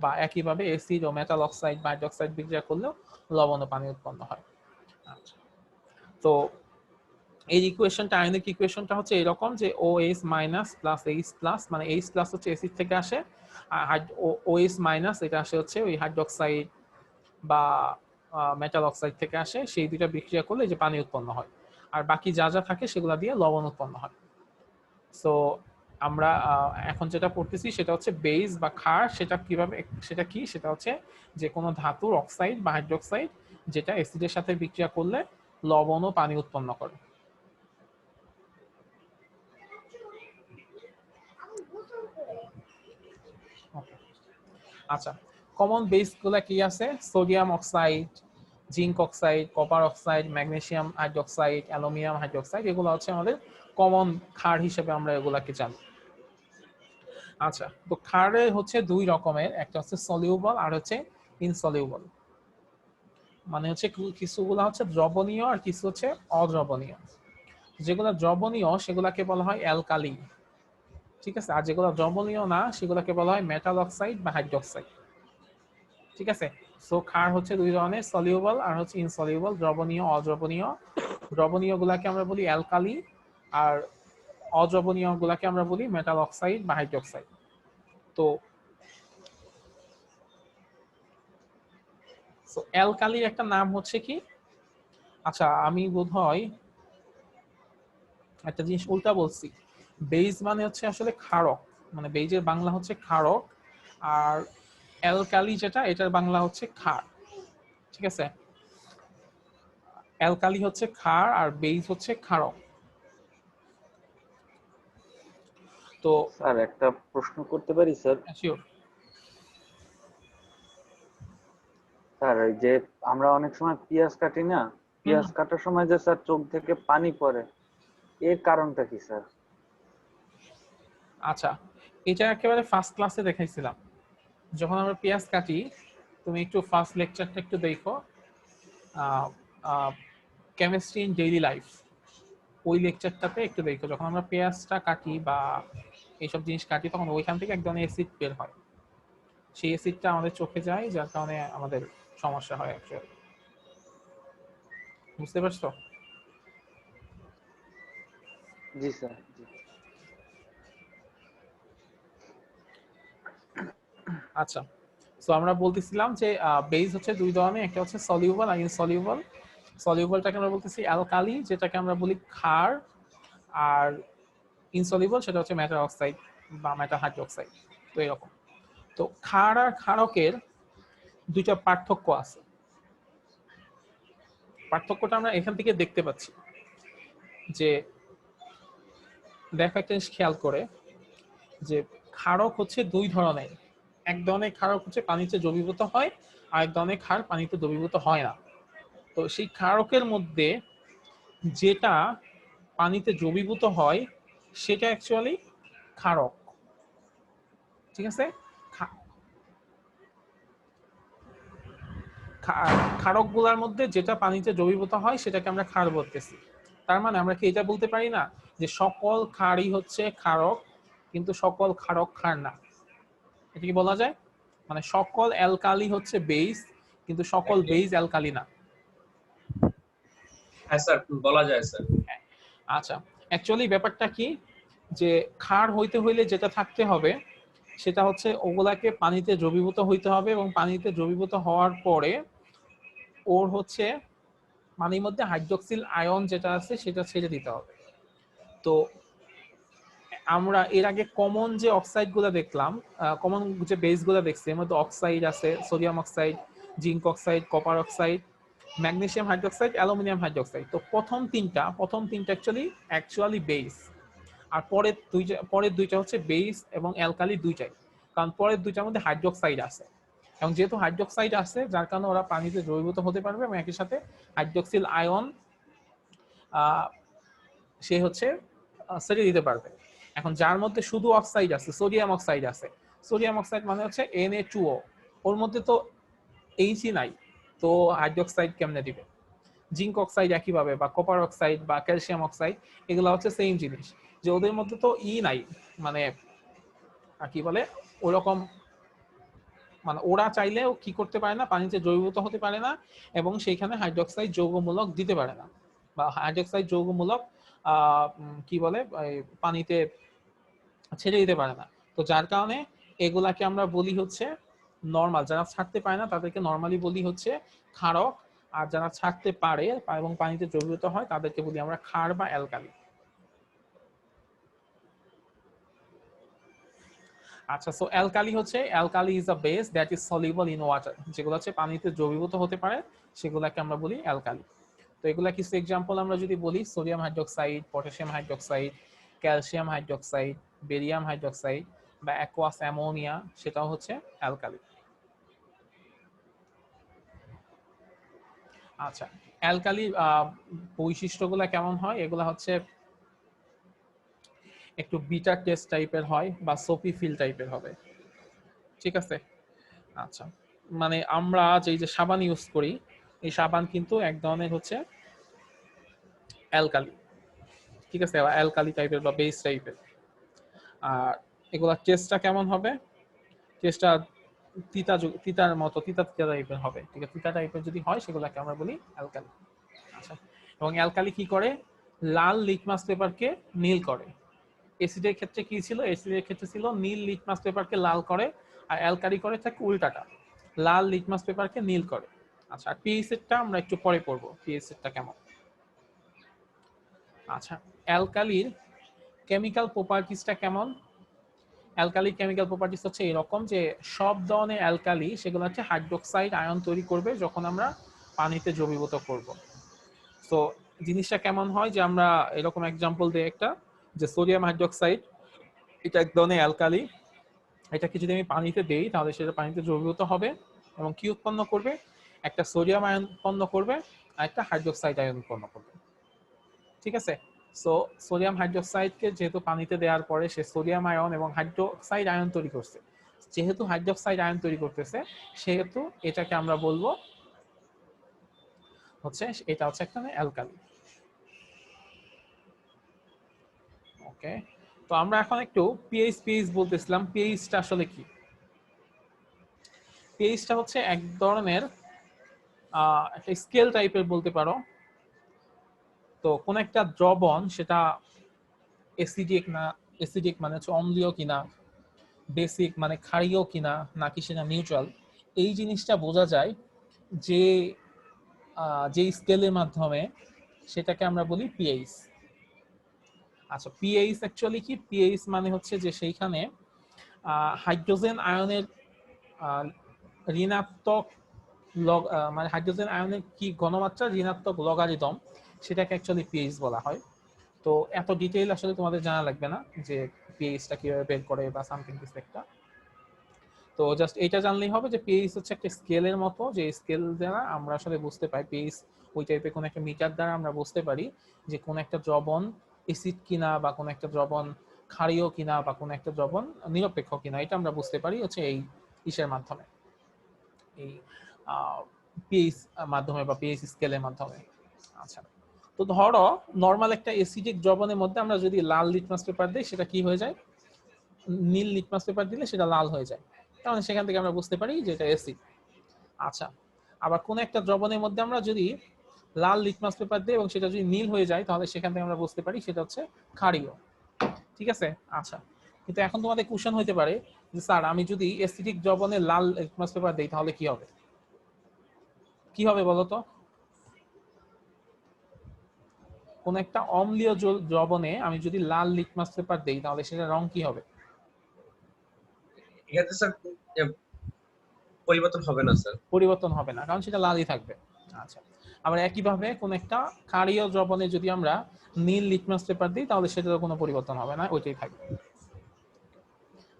বা একইভাবে অ্যাসিড ও মেটাল অক্সাইড বা হাইড্রোক্সাইড বিক্রিয়া করলেও লবণ ও পানি উৎপন্ন হয়। আচ্ছা, তো এই ইকুয়েশনটা, আয়নিক ইকুয়েশনটা হচ্ছে এরকম যে OH minus plus H plus, মানে H প্লাস হচ্ছে অ্যাসিড থেকে আসে, আর OH মাইনাস এটা আসে হচ্ছে ওই হাইড্রোক্সাইড বা মেটাল অক্সাইড থেকে আসে, সেই দুইটা বিক্রিয়া করলে যে পানি উৎপন্ন হয়, আর বাকি যা যা থাকে সেগুলা দিয়ে লবণ উৎপন্ন হয়। সো আমরা এখন যেটা পড়তেছি সেটা হচ্ছে বেস বা ক্ষার। সেটা কি? সেটা হচ্ছে যে কোনো ধাতুর অক্সাইড বা হাইড্রোক্সাইড যেটা অ্যাসিডের সাথে বিক্রিয়া করলে লবণ ও পানি উৎপন্ন করে। আচ্ছা, কমন বেস গুলা কি আছে? Sodium oxide, zinc oxide, copper oxide, magnesium hydroxide, aluminium hydroxide, এগুলো হচ্ছে আমাদের কমন ক্ষার হিসেবে আমরা এগুলাকে জানি। আচ্ছা, তো ক্ষারে হচ্ছে দুই রকমের, একটা হচ্ছে সলিউবল আর হচ্ছে ইনসলিউবল। মানে হচ্ছে কিছুগুলো হচ্ছে দ্রবণীয় আর কিছু হচ্ছে অদ্রবণীয়। যেগুলো দ্রবণীয় সেগুলাকে বলা হয় অ্যালকালি, ঠিক আছে, আর যেগুলো দ্রবণীয় না সেগুলোকে বলা হয় মেটাল অক্সাইড বা হাইড্রোক্সাইড। ঠিক আছে, সো ক্ষার হচ্ছে দুই ধরনের, সলিউবল আর হচ্ছে ইনসলিউবল, দ্রবণীয় অদ্রবণীয়। দ্রবণীয় গুলাকে আমরা বলি অ্যালকালি, আর অদ্রবণীয় গুলাকে আমরা বলি মেটাল অক্সাইড বা হাইড্রোক্সাইড। তো অ্যালকালির একটা নাম হচ্ছে কি? আচ্ছা, আমি বোধহয় একটা জিনিস উল্টা বলছি। বেজ মানে হচ্ছে আসলে ক্ষারক, মানে বেজের বাংলা হচ্ছে ক্ষারক, আর অ্যালকালি যেটা, এটার বাংলা হচ্ছে ক্ষার। ঠিক আছে, অ্যালকালি হচ্ছে ক্ষার আর বেস হচ্ছে ক্ষারক। তো স্যার একটা প্রশ্ন করতে পারি স্যার? শিওর। স্যার এই যে আমরা অনেক সময় পেঁয়াজ কাটি না, পেঁয়াজ কাটার সময় যে স্যার চোখ থেকে পানি পড়ে, এর কারণটা কি স্যার? আচ্ছা, এটা একেবারে ফার্স্ট ক্লাসে দেখাইছিলাম যখন আমরা পেঁয়াজ কাটি। তুমি একটু ফার্স্ট লেকচারটা একটু দেখো, কেমিস্ট্রি ইন ডেইলি লাইফ, ওই লেকচারটাতে একটু দেখো। যখন আমরা পেঁয়াজটা কাটি বা এইসব জিনিস কাটি তখন ওইখান থেকে এক ধরনের অ্যাসিড বের হয়, সেই অ্যাসিডটা আমাদের চোখে যায়, যার কারণে আমাদের সমস্যা হয় অ্যাকচুয়ালি। বুঝতে পারছো? জি স্যার, জি। আচ্ছা, সো আমরা বলতেছিলাম যে বেস হচ্ছে দুই ধরনের, একটা হচ্ছে সলিউবল আর ইনসলিউবল। সলিউবলটাকে আমরা বলতেছি অ্যালকালি, যেটাকে আমরা বলি ক্ষার, আর ইনসলিউবল সেটা হচ্ছে মেটাল অক্সাইড বা মেটাল হাইড্রোক্সাইড। তো এরকম। তো ক্ষার আর ক্ষারকের দুইটা পার্থক্য আছে। পার্থক্যটা আমরা এখান থেকে দেখতে পাচ্ছি যে, দেখো একটা জিনিস খেয়াল করে যে ক্ষারক হচ্ছে দুই ধরনের। এক ধরনের ক্ষারক হচ্ছে পানিতে দ্রবীভূত হয়, আর এক ধরনের ক্ষার পানিতে দ্রবীভূত হয় না। তো সেই ক্ষারকের মধ্যে যেটা পানিতে দ্রবীভূত হয় সেটা অ্যাকচুয়ালি ক্ষারক। ঠিক আছে? ক্ষারকগুলোর মধ্যে যেটা পানিতে দ্রবীভূত হয় সেটাকে আমরা ক্ষার বলতেছি। তার মানে আমরা কি এটা বলতে পারি না যে সকল ক্ষারই হচ্ছে ক্ষারক, কিন্তু সকল ক্ষারক ক্ষার না? এটা কি বলা যায়? মানে সকল অ্যালকালি হচ্ছে বেস, কিন্তু সকল বেস অ্যালকালি না। হ্যাঁ স্যার, বলা যায় স্যার। আচ্ছা, অ্যাকচুয়ালি ব্যাপারটা কি যে ক্ষার হইতে হইলে যেটা থাকতে হবে সেটা হচ্ছে ওগুলাকে পানিতে দ্রবীভূত হইতে হবে, এবং পানিতে দ্রবীভূত হওয়ার পরে ওর হচ্ছে পানির মধ্যে হাইড্রোক্সিল আয়ন যেটা আছে সেটা ছেড়ে দিতে হবে। তো আমরা এর আগে কমন যে অক্সাইড গুলা দেখলাম, কমন যে বেস গুলা দেখছি, এর মধ্যে অক্সাইড আছে, sodium oxide, zinc oxide, copper oxide, magnesium hydroxide, aluminium hydroxide. তো প্রথম তিনটা অ্যাকচুয়ালি বেস, আর পরের দুইটা হচ্ছে বেস এবং অ্যালকালি দুইটাই। কারণ পরের দুইটার মধ্যে হাইড্রোক্সাইড আছে, এবং যেহেতু হাইড্রোক্সাইড আছে যার কারণে ওরা পানিতে দ্রবীভূত হতে পারবে, এবং একই সাথে হাইড্রোক্সিল আয়ন সে হচ্ছে ছেড়ে দিতে পারবে। এখন যার মধ্যে শুধু অক্সাইড আছে, সোডিয়াম অক্সাইড আছে, সোডিয়াম অক্সাইড মানে হচ্ছে Na2O, ওর মধ্যে তো এইচই নাই, তো হাইড্রোক্সাইড কেমনে দিবে? জিঙ্ক অক্সাইড একইভাবে, বা কপার অক্সাইড বা ক্যালসিয়াম অক্সাইড, এগুলো হচ্ছে সেম জিনিস, যে ওদের মধ্যে তো নাই, মানে কি বলে ওরকম, মানে ওরা চাইলেও কি করতে পারে না, পানিতে দ্রবীভূত হতে পারে না, এবং সেইখানে হাইড্রোক্সাইড যৌগমূলক দিতে পারে না, বা হাইড্রোক্সাইড যৌগমূলক কি বলে পানিতে ছেড়ে দিতে পারে না। তো যার কারণে এগুলাকে আমরা বলি হচ্ছে নরমাল, যারা ছাড়তে পারে না তাদেরকে নরমালি বলি হচ্ছে ক্ষারক, আর যারা ছাড়তে পারে এবং পানিতে দ্রবীভূত হয় তাদেরকে বলি আমরা ক্ষার বা অ্যালকালি। আচ্ছা, so alkali is a base that is soluble in water, যেগুলো হচ্ছে পানিতে দ্রবীভূত হতে পারে সেগুলোকে আমরা বলি অ্যালকালি। তো এগুলা কিছু এক্সাম্পল আমরা যদি বলি, sodium hydroxide, potassium hydroxide, calcium hydroxide, barium hydroxide বা অ্যাকোয়াস অ্যামোনিয়া, সেটাও হচ্ছে অ্যালকালি। আচ্ছা, অ্যালকালি বৈশিষ্ট্যগুলো কেমন হয়? এগুলা হচ্ছে একটু বিটার টেস্ট টাইপের হয় বা সোপি ফিল টাইপের হবে। ঠিক আছে? আচ্ছা, মানে আমরা যে সাবান ইউজ করি, এই সাবান কিন্তু এক ধরনের হচ্ছে অ্যালকালি। ঠিক আছে? অ্যালকালি টাইপের বা বেস টাইপের। আর এগুলা টেস্টটা কেমন হবে? টেস্টটা তিতার মতো, তিতা টাইপের হবে। ঠিক আছে? তিতা টাইপের যদি হয় সেগুলোকে আমরা বলি অ্যালকালি। আচ্ছা, এবং অ্যালকালি কি করে? লাল লিটমাস পেপারকে নীল করে। অ্যাসিডের ক্ষেত্রে কি ছিল? অ্যাসিডের ক্ষেত্রে ছিল নীল লিটমাস পেপারকে লাল করে, আর অ্যালকালি করে থাকে উল্টাটা, লাল লিটমাস পেপারকে নীল করে। আচ্ছা, আর পিএইচ এরটা আমরা একটু পরে পড়বো, পিএইচ এরটা কেমন। আচ্ছা, অ্যালকালির কেমিক্যাল প্রপার্টিসটা কেমন? অ্যালকালির কেমিক্যাল প্রপার্টিস হচ্ছে এরকম যে সব ধরনের অ্যালকালি সেগুলো হচ্ছে হাইড্রোক্সাইড আয়ন তৈরি করবে যখন আমরা পানিতে দ্রবীভূত করব। সো জিনিসটা কেমন হয় যে আমরা এরকম এক্সাম্পল দিই একটা, যে সোডিয়াম হাইড্রোক্সাইড এটা এক ধরনের অ্যালকালি, এটাকে যদি আমি পানিতে দেই তাহলে সেটা পানিতে দ্রবীভূত হবে এবং কি উৎপন্ন করবে, একটা সোডিয়াম আয়ন উৎপন্ন করবে আর একটা হাইড্রোক্সাইড আয়ন উৎপন্ন করবে। ঠিক আছে, সো সোডিয়াম হাইড্রোক্সাইডকে যেহেতু পানিতে দেওয়ার পরে সে সোডিয়াম আয়ন এবং হাইড্রোক্সাইড আয়ন তৈরি করছে, যেহেতু হাইড্রোক্সাইড আয়ন তৈরি করতেছে সেহেতু এটাকে আমরা বলবো হচ্ছে এটা হচ্ছে একটা অ্যালকালি। ওকে, তো আমরা এখন একটু পিএইচ বলতেছিলাম, পিএইচটা আসলে কি? পিএইচটা হচ্ছে এক ধরনের একটা স্কেল টাইপের বলতে পারো। তো কোন একটা দ্রবণ সেটা অ্যাসিডিক না, অ্যাসিডিক মানে হচ্ছে অম্লীয় কিনা, বেসিক মানে ক্ষারীয় কিনা, নাকি সেটা নিউট্রাল, এই জিনিসটা বোঝা যায় যে যে স্কেলের মাধ্যমে, সেটাকে আমরা বলি পিএইচ। আচ্ছা, পিএইচ অ্যাকচুয়ালি কি? পিএইচ মানে হচ্ছে যে সেইখানে হাইড্রোজেন আয়নের ঋণাত্মক মানে হাইড্রোজেন আয়নের কি ঘনমাত্রা ঋণাত্মক লগারিদম, সেটাকে অ্যাকচুয়ালি পিএইচ বলা হয়। তো এত ডিটেইল আসলে তোমাদের জানা লাগবে না যে পিএইচটা কিভাবে বের করে বা সামথিং কিছু একটা। তো জাস্ট এটা জানলেই হবে যে পিএইচ হচ্ছে একটা স্কেলের মতো, যে স্কেল দ্বারা আমরা আসলে বুঝতে পাই, পিএইচ ওই টাইপের কোন একটা মিটার দ্বারা আমরা বুঝতে পারি যে কোন একটা দ্রবণ অ্যাসিড কিনা বা কোন একটা দ্রবণ ক্ষারীয় কিনা বা কোন একটা দ্রবণ নিরপেক্ষ কিনা, এটা আমরা বুঝতে পারি হচ্ছে এই ইসের মাধ্যমে, এই পিএইচ মাধ্যমে বা পিএইচ স্কেলের মাধ্যমে। আচ্ছা, তো ধরো নরমাল একটা অ্যাসিডিক দ্রবণের মধ্যে আমরা যদি লাল লিটমাস পেপার দিই, সেটা কি হয়ে যায়? নীল লিটমাস পেপার দিলে সেটা লাল হয়ে যায়, তাহলে সেখান থেকে আমরা বুঝতে পারি যে এটা অ্যাসিড। আচ্ছা, আবার কোন একটা দ্রবণের মধ্যে আমরা যদি লাল লিটমাস পেপার দিই এবং সেটা যদি নীল হয়ে যায়, তাহলে সেখান থেকে আমরা বুঝতে পারি সেটা হচ্ছে ক্ষারীয়। ঠিক আছে, আচ্ছা, কিন্তু এখন তোমাদের কোশ্চেন হইতে পারে যে স্যার আমি যদি অ্যাসিডিক দ্রবণে লাল লিটমাস পেপার দেই তাহলে কি হবে? কি হবে বলো তো? কোন একটা অম্লীয় দ্রবণে আমি যদি লাল লিটমাস পেপার দেই তাহলে সেটা রং কি হবে? এক্ষেত্রে স্যার পরিবর্তন হবে না স্যার। পরিবর্তন হবে না, কারণ সেটা লালই থাকবে। আচ্ছা, আবার একইভাবে কোন একটা ক্ষারীয় দ্রবণে যদি আমরা নীল লিটমাস পেপার দিই তাহলে সেটারও কোনো পরিবর্তন হবে না, ওইটাই থাকবে।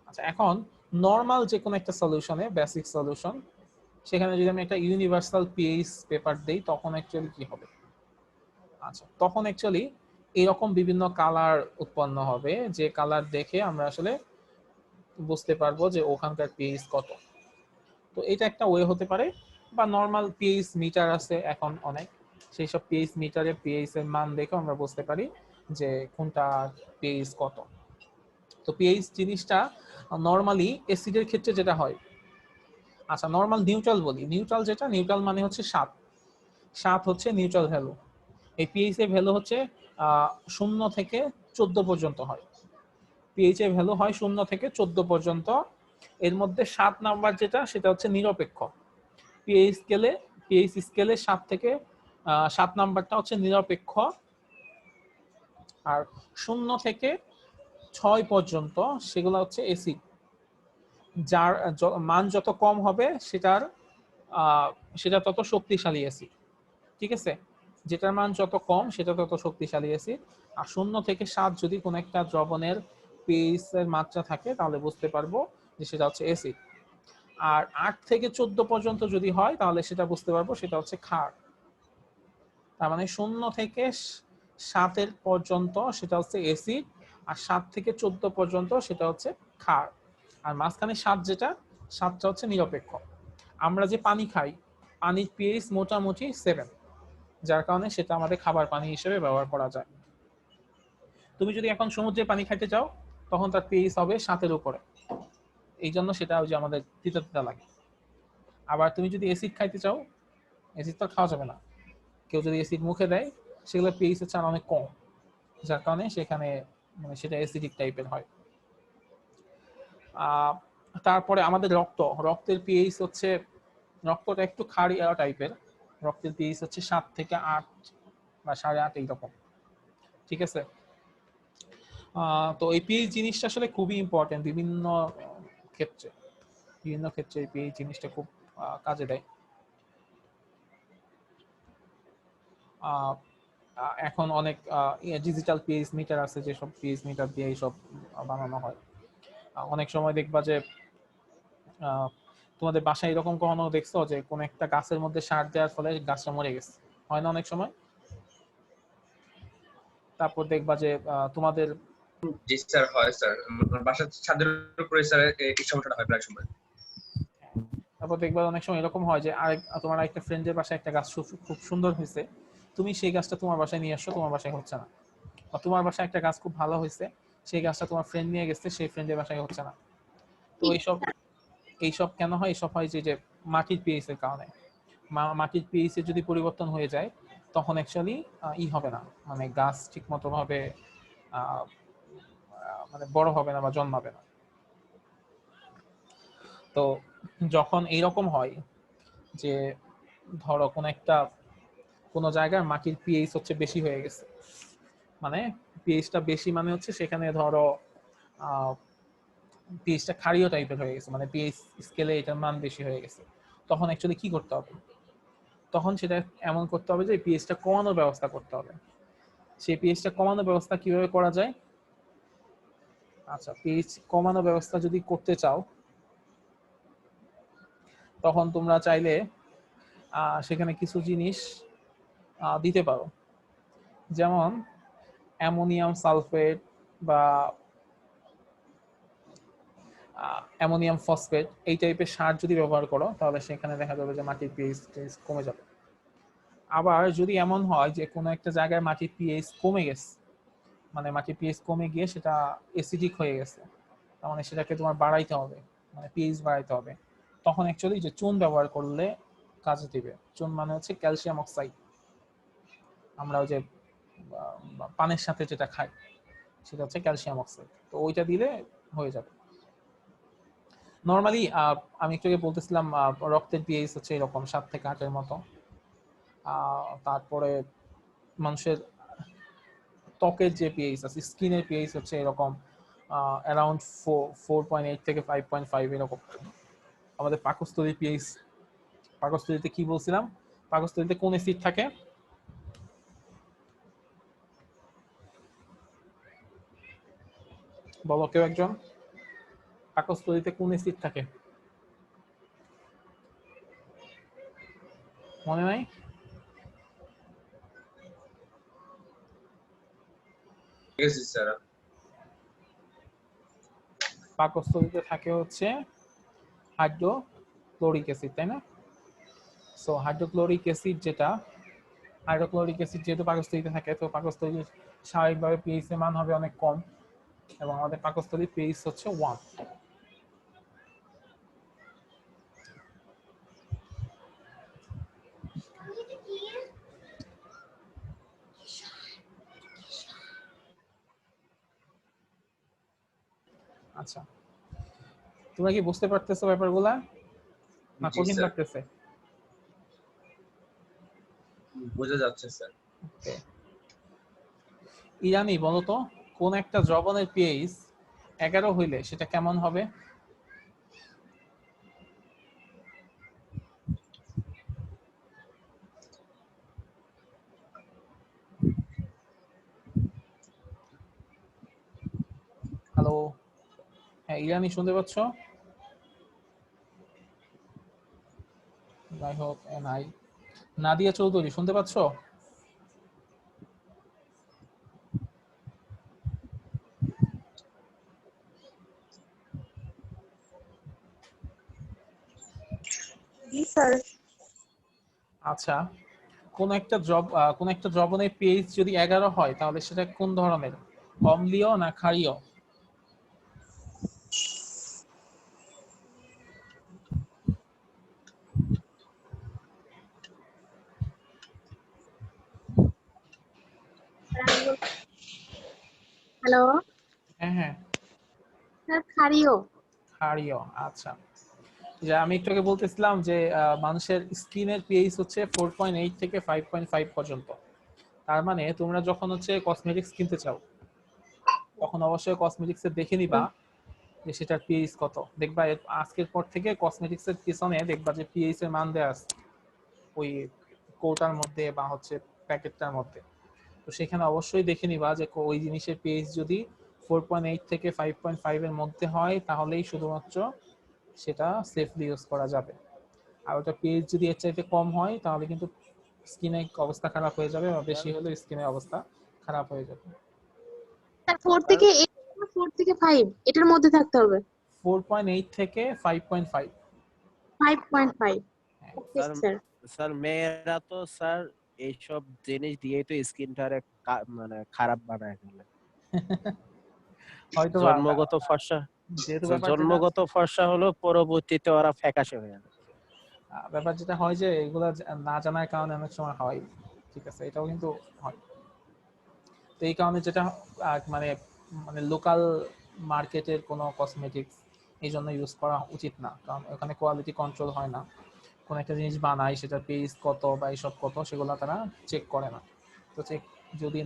আচ্ছা, এখন নরমাল যে কোনো একটা সলিউশনে, বেসিক সলিউশন, সেখানে যদি আমি একটা ইউনিভার্সাল পিএইচ পেপার দেই তখন অ্যাকচুয়ালি কি হবে? আচ্ছা, তখন অ্যাকচুয়ালি এরকম বিভিন্ন কালার উৎপন্ন হবে, যে কালার দেখে আমরা আসলে বুঝতে পারবো যে ওখানকার পিএইচ কত। তো এটা একটা ওয়ে হতে পারে, বা নরমাল পিএইচ মিটার আছে এখন অনেক, সেই সব পিএইচ মিটারে পিএইচ এর মান দেখে আমরা বুঝতে পারি যে কোনটা পিএইচ কত। তো পিএইচ জিনিসটা নরমালি অ্যাসিডের ক্ষেত্রে যেটা হয়, আচ্ছা নরমাল নিউট্রাল বলি, নিউট্রাল যেটা, নিউট্রাল মানে হচ্ছে 7, 7 হচ্ছে নিউট্রাল ভ্যালু। এই পিএইচ এর ভ্যালু হচ্ছে 0 থেকে 14 পর্যন্ত হয়। পিএইচ এর ভ্যালু হয় 0 থেকে 14 পর্যন্ত। এর মধ্যে 7 নাম্বার যেটা, সেটা হচ্ছে নিরপেক্ষ। পিএইচ স্কেলে 7 থেকে 7 নাম্বারটা হচ্ছে নিরপেক্ষ, আর 0 থেকে 6 পর্যন্ত সেগুলো হচ্ছে অ্যাসিড। যার মান যত কম হবে সেটা তত শক্তিশালী অ্যাসিড। ঠিক আছে, যেটার মান যত কম সেটা তত শক্তিশালী অ্যাসিড। আর 0 থেকে 7 যদি কোন একটা দ্রবণের পিএইচ এর মাত্রা থাকে তাহলে বুঝতে পারবো যে সেটা হচ্ছে অ্যাসিড। আর 8 থেকে 14 পর্যন্ত যদি হয় তাহলে সেটা বুঝতে পারবো সেটা হচ্ছে ক্ষার। তার মানে 0 থেকে 7 এর পর্যন্ত সেটা হচ্ছে অ্যাসিড, আর 7 থেকে 14 পর্যন্ত সেটা হচ্ছে ক্ষার। আর মাঝখানে 7 যেটা, 7টা হচ্ছে নিরপেক্ষ। আমরা যে পানি খাই, পানির পিএইচ মোটামুটি 7, যার কারণে সেটা আমাদের খাবার পানি হিসেবে ব্যবহার করা যায়। তুমি যদি এখন সমুদ্রের পানি খাইতে চাও তখন তার পিএইচ হবে 7-এর উপরে, এই জন্য সেটা ওই যে আমাদের তিতা তিতা লাগে। আবার তুমি যদি অ্যাসিড খাইতে চাও, অ্যাসিড তো খাওয়া যাবে না, কেউ যদি অ্যাসিড মুখে দেয় সেগুলো পিএইচ হচ্ছে অনেক কম, যার কারণে সেখানে মানে সেটা অ্যাসিডিক টাইপের হয়। তারপরে আমাদের রক্তের পিএইচ হচ্ছে, রক্তটা একটু ক্ষারীয় টাইপের, রক্তের পিএইচ হচ্ছে 7 থেকে 8 বা 8.5 এইরকম। ঠিক আছে, তো এই পিএইচ জিনিসটা আসলে খুবই ইম্পর্টেন্ট ক্ষেত্রে, বিভিন্ন ক্ষেত্রে এই পিএইচ জিনিসটা খুব কাজে দেয়। এখন অনেক ডিজিটাল পিএইচ মিটার আছে, যেসব পিএইচ মিটার দিয়ে এইসব বানানো হয়। অনেক সময় দেখবা যে তোমাদের বাসায় এরকম কখনো দেখছো যে কোন একটা গাছের মধ্যে সার দেওয়ার ফলে গাছটা মরে গেছে, হয় না অনেক সময়? তারপর দেখবা যে তোমাদের জি স্যার, হয় স্যার, আমার বাসার ছাদের উপরে স্যার এই সমস্যাটা হয় প্রায় সময়। তারপর দেখবা অনেক সময় এরকম হয় যে তোমার একটা ফ্রেন্ডের বাসায় একটা গাছ খুব সুন্দর হয়েছে, তুমি সেই গাছটা তোমার বাসায় নিয়ে আসছো, তোমার বাসায় হচ্ছে না। বা তোমার বাসায় একটা গাছ খুব ভালো হয়েছে, সেই গাছটা তোমার ফ্রেন্ড নিয়ে গেছে, সেই ফ্রেন্ডের বাসায় হচ্ছে না। তো এইসব কেন হয়? এইসব হয় যে মাটির পিএইচ এর কারণে। মাটির পিএইচ এর যদি পরিবর্তন হয়ে যায়, তখন অ্যাকচুয়ালি হবে না, মানে গাছ ঠিক মতো ভাবে মানে বড় হবে না বা জন্মাবে না। তো যখন এইরকম হয় যে ধরো কোনো জায়গায় মাটির পিএইচ হচ্ছে বেশি হয়ে গেছে, মানে পিএইচটা বেশি মানে হচ্ছে সেখানে ধরো পিএইচটা ক্ষারীয় টাইপের হয়ে গেছে, মানে পিএইচ স্কেলে এটার মান বেশি হয়ে গেছে। তখন অ্যাকচুয়ালি কি করতে হবে? তখন সেটা এমন করতে হবে যে পিএইচটা কমানোর ব্যবস্থা করতে হবে। সেই পিএইচটা কমানোর ব্যবস্থা কিভাবে করা যায়? আচ্ছা, পিএইচ কমানোর ব্যবস্থা যদি করতে চাও, তখন তোমরা চাইলে সেখানে কিছু জিনিস দিতে পারো, যেমন অ্যামোনিয়াম সালফেট বা অ্যামোনিয়াম ফসফেট, এই টাইপের সার যদি ব্যবহার করো, তাহলে সেখানে দেখা যাবে যে মাটির পিএইচ কমে যাবে। আবার যদি এমন হয় যে কোনো একটা জায়গায় মাটির পিএইচ কমে গেছে, মানে মাটির পিএইচ কমে গিয়ে সেটা অ্যাসিডিক হয়ে গেছে, তার মানে সেটাকে তোমার বাড়াইতে হবে, মানে পিএইচ বাড়াইতে হবে, তখন অ্যাকচুয়ালি যে চুন ব্যবহার করলে কাজে দিবে। চুন মানে হচ্ছে ক্যালসিয়াম অক্সাইড, আমরা ওই যে পানের সাথে যেটা খাই সেটা হচ্ছে ক্যালসিয়াম অক্সাইড, তো ওইটা দিলে হয়ে যাবে। নর্মালি আমি একটু আগে বলতেছিলাম রক্তের পিএইচ হচ্ছে এরকম 7 থেকে 8 এর মতো। তারপরে মানুষের ত্বকের যে পিএইচ আছে, স্কিনের পিএইচ হচ্ছে এরকম অ্যারাউন্ড 4.8 থেকে 5.5 এরকম। আমাদের পাকস্থলীর পিএইচ, পাকস্থলীতে কি বলছিলাম, পাকস্থলীতে কোন অ্যাসিড থাকে? বলো কেউ একজন, পাকস্থলীতে কোন অ্যাসিড থাকে? মনে নাই? ঠিক আছে স্যার। পাকস্থলীতে থাকে হচ্ছে হাইড্রোক্লোরিক অ্যাসিড, তাই না? সো হাইড্রোক্লোরিক অ্যাসিড যেহেতু পাকস্থলীতে থাকে, তো পাকস্থলীর স্বাভাবিকভাবে পিএইচ এর মান হবে অনেক কম, এবং আমাদের পাকস্থলীর পিএইচ হচ্ছে 1। আচ্ছা, তোমরা কি বুঝতে পারতেছো ব্যাপারগুলা, না জি কঠিন স্যার, লাগতেছে? বোঝা যাচ্ছে স্যার। ইরানি, বলো তো কোন একটা দ্রবণের পিএইচ 11 হইলে সেটা কেমন হবে? হ্যালো, হ্যাঁ ইরানি, শুনতে পাচ্ছ? যাই হোক, নাই। নাদিয়া চৌধুরী, শুনতে পাচ্ছ? জি স্যার। আচ্ছা, কোন একটা দ্রবণের পিএইচ যদি 11 হয়, তাহলে সেটা কোন ধরনের, অম্লীয় না ক্ষারীয়? হ্যালো হ্যাঁ হ্যাঁ, স্যার, ক্ষারীয়। ক্ষারীয়। আচ্ছা, যে আমি একটু আগে বলতেছিলাম যে মানুষের স্কিনের পিএইচ হচ্ছে 4.8 থেকে 5.5 পর্যন্ত। তার মানে তোমরা যখন হচ্ছে কসমেটিক্স কিনতে চাও, তখন অবশ্যই কসমেটিক্স এর দেখে নিবা যে সেটার পিএইচ কত। দেখবা আজকের পর থেকে কসমেটিক্স এর পিছনে দেখবা যে পিএইচ এর মান দেয়া আছে ওই কৌটার মধ্যে বা হচ্ছে প্যাকেটটার মধ্যে। তো সেখানে অবশ্যই দেখে নিবা যে ওই জিনিসের পিএইচ যদি 4.8 থেকে 5.5 এর মধ্যে হয় তাহলেই শুধুমাত্র সেটা সেফলি ইউজ করা যাবে। আর ওটা পিএইচ যদি এর চাইতে কম হয় তাহলে কিন্তু স্কিনের অবস্থা খারাপ হয়ে যাবে, বা বেশি হলে স্কিনের অবস্থা খারাপ হয়ে যাবে। স্যার 4 থেকে 8, 4 থেকে 5 এটার মধ্যে থাকতে হবে। 4.8 থেকে 5.5। 5.5 ওকে স্যার স্যার। স্যার মেয়েরা তো স্যার এইসব জিনিস দিয়ে তো স্কিনটারে মানে খারাপ বানায় ফেলে। হয়তো জন্মগত ফর্সা, যেহেতু জন্মগত ফর্সা হলো পরবর্তীতে ওরা ফ্যাকাশে হয়ে যায়। ব্যাপার যেটা হয় যে এগুলা না জানার কারণে অনেক সময় হয়, ঠিক আছে, এটাও কিন্তু হয়। তো এই কারণে যেটা মানে মানে লোকাল মার্কেটের কোনো কসমেটিক্স এই জন্য ইউজ করা উচিত না, কারণ ওখানে কোয়ালিটি কন্ট্রোল হয় না। কোন একটা জিনিস বানায় সেটার পেজ কত বা এইসব কত সেগুলো তারা চেক করে না। তো চেক যদি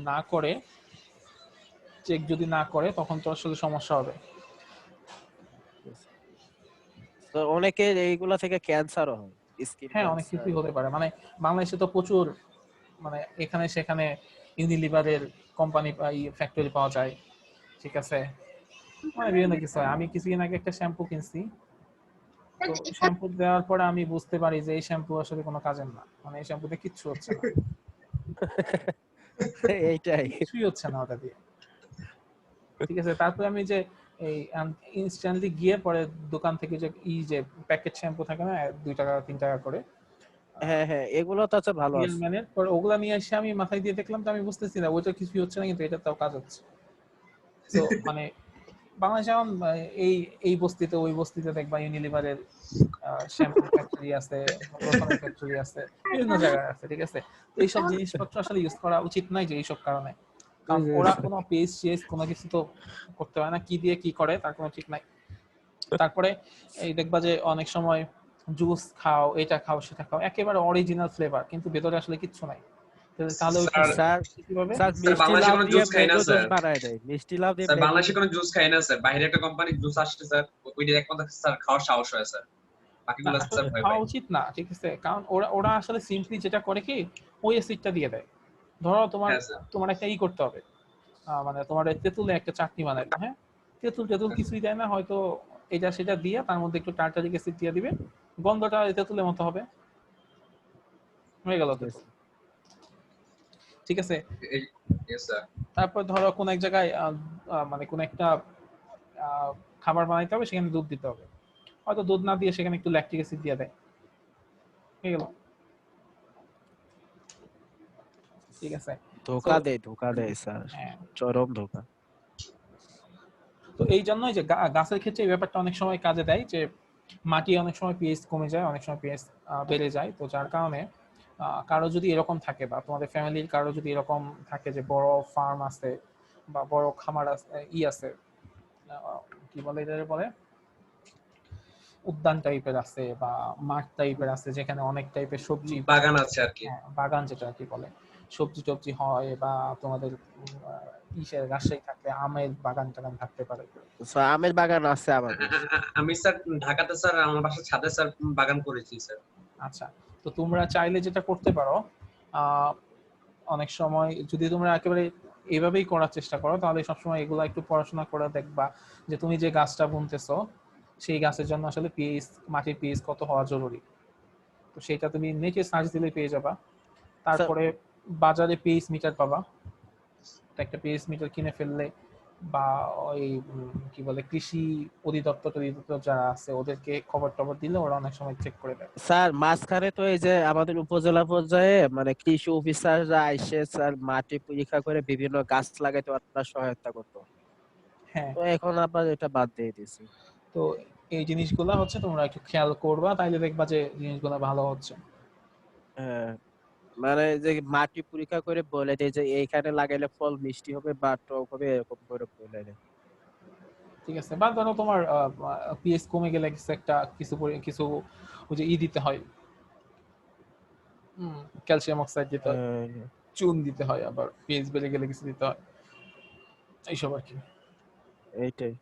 না করে তখন তো আসলে সমস্যা হবে। তো অনেকের এইগুলা থেকে ক্যান্সারও হয়, স্কিন হ্যাঁ, অনেক ক্যান্সার। কিছুই হতে পারে। মানে বাংলাদেশে তো প্রচুর মানে এখানে সেখানে ইউনিলিভারের কোম্পানি ফ্যাক্টরি পাওয়া যায়, ঠিক আছে, মানে বিভিন্ন কিছু হয়। আমি কিছুদিন আগে একটা শ্যাম্পু কিনছি, তো শ্যাম্পু দেওয়ার পরে আমি বুঝতে পারি যে এই শ্যাম্পু আসলে কোনো কাজের না, মানে এই শ্যাম্পুতে কিচ্ছু হচ্ছে না, এইটাই। কিছুই হচ্ছে না ওটা দিয়ে, ঠিক আছে। তারপরে আমি যে এই ইনস্ট্যান্টলি গিয়ে পরে দোকান থেকে যে প্যাকেট শ্যাম্পু থাকে না 2 টাকা 3 টাকা করে, হ্যাঁ হ্যাঁ, এগুলো তো আছে ভালো রিয়েল আছে। ম্যানের, পরে ওগুলা নিয়ে এসে আমি মাথায় দিয়ে দেখলাম, তো আমি বুঝতেছি না ওইটা কিছুই হচ্ছে না, কিন্তু এটা তাও কাজ হচ্ছে। তো মানে বাংলাদেশে এখন এই এই বস্তিতে ওই বস্তিতে দেখবা ইউনিলিভারের শ্যাম্পুর ফ্যাক্টরি আছে, লোশনের ফ্যাক্টরি আছে, বিভিন্ন জায়গায় আছে, ঠিক আছে। তো এইসব জিনিসপত্র আসলে ইউজ করা উচিত নয় যে এইসব কারণে, কারণ ওরা কোনো পেস্ট কোনো কিছু তো করতে পারে না, কি দিয়ে কি করে তার কোনো ঠিক নাই। তারপরে এই দেখবা যে অনেক সময় জুস খাও, এটা খাও সেটা খাও, একেবারে অরিজিনাল ফ্লেভার, কিন্তু ভেতরে আসলে কিচ্ছু নাই। তাহলে ওই স্যার স্যার কিভাবে? স্যার স্যার মিষ্টি বাংলাদেশে লাভ কোনো দিয়ে জুস খাই না ম্যাঙ্গো জুস স্যার। বানায় দেয়, মিষ্টি লাভ দিয়ে স্যার ম্যাঙ্গো বাংলাদেশে জুস। কোনো জুস খাই না স্যার, বাইরে একটা কোম্পানির জুস আসছে স্যার, ওইটা একমাত্র স্যার খাওয়ার সাহস হয় স্যার, না, বাকিগুলো আসলে স্যার ভয় খাওয়া পাই। উচিত না, ঠিক আছে, কারণ ওরা ওরা আসলে সিম্পলি যেটা করে কি ওই অ্যাসিডটা দিয়ে দেয়। ধরো তোমার হ্যাঁ স্যার। তোমার একটা করতে হবে, মানে তোমার এই তেঁতুলে একটা চাটনি বানাইবে, হ্যাঁ, তেঁতুল টেতুল কিছুই দেয় না, হয়তো এটা সেটা দিয়ে তার মধ্যে একটু টার্টারিক অ্যাসিড দিয়ে দিবে, গন্ধটা এই তেঁতুলের মতো হবে, হয়ে গেল তেঁতুল, ঠিক আছে। Yes sir. তারপর ধরো কোন এক জায়গায় মানে কোন একটা খাবার বানাইতে হবে, সেখানে দুধ দিতে হবে, হয়তো দুধ না দিয়ে সেখানে একটু ল্যাকটিক অ্যাসিড দিয়ে দেয়, হয়ে গেল, ঠিক আছে। তো ধোকা দেয় স্যার, হ্যাঁ, চরম ধোকা। তো এই জন্যই যে গাছের ক্ষেত্রে এই ব্যাপারটা অনেক সময় কাজে দেয়, যে মাটি অনেক সময় পিএইচ কমে যায়, অনেক সময় পিএইচ বেড়ে যায়, তো যার কারণে কারো যদি এরকম থাকে, বা তোমাদের ফ্যামিলির কারো যদি এরকম থাকে যে বড় ফার্ম আছে বা বড় খামার আছে, আছে, কি বলে এটা বলে, উদ্যান টাইপের আছে বা মাঠ টাইপের আছে, যেখানে অনেক টাইপের সবজি, বাগান আছে আর কি। হ্যাঁ, বাগান যেটা আর কি বলে, সবজি টবজি হয়, বা তোমাদের ইসের রাজশাহী থাকলে আমের বাগান টাগান থাকতে পারে। স্যার আমের বাগান আছে আমাদের। আমি স্যার ঢাকাতে স্যার আমার বাসার ছাদে স্যার বাগান করেছি স্যার। আচ্ছা, তো তোমরা চাইলে যেটা করতে পারো, আহ, অনেক সময় যদি তোমরা একেবারে এভাবেই করার চেষ্টা করো, তাহলে সবসময় এগুলা একটু পড়াশোনা করে দেখবা যে তুমি যে গাছটা বুনতেছো সেই গাছের জন্য আসলে পিএইচ, মাটির পিএইচ কত হওয়া জরুরি, তো সেটা তুমি নেটে সার্চ দিলে পেয়ে যাবা। স্যার তারপরে বাজারে পিএইচ মিটার পাবা, তো একটা পিএইচ মিটার কিনে ফেললে, বা ওই কি বলে কৃষি অধিদপ্তর যারা আছে ওদেরকে খবর টবর দিলে ওরা অনেক সময় চেক করে দেয়। স্যার মাঝখানে তো এই যে আমাদের উপজেলা পর্যায়ে মানে কৃষি অফিসাররা এসে স্যার মাটি পরীক্ষা করে বিভিন্ন গাছ লাগাইতে ওরা সহায়তা করতো, হ্যাঁ, তো এখন আবার এটা বাদ দিয়ে দিয়েছি। তো এই জিনিসগুলা হচ্ছে তোমরা একটু খেয়াল করবা, তাইলে দেখবা যে জিনিসগুলা ভালো হচ্ছে। হ্যাঁ, মানে যে মাটি পরীক্ষা করে বলে দেয় যে এইখানে লাগাইলে ফল মিষ্টি হবে বা টক হবে, এরকম করে বলে দেয়। ঠিক আছে, বা ধরো তোমার পিএইচ কমে গেলে কিছু একটা কিছু ওই যে দিতে হয়, ক্যালসিয়াম অক্সাইড দিতে হয়, হ্যাঁ, চুন দিতে হয়, আবার পিএইচ বেড়ে গেলে কিছু দিতে হয়, এইসব আর কি। এইটাই।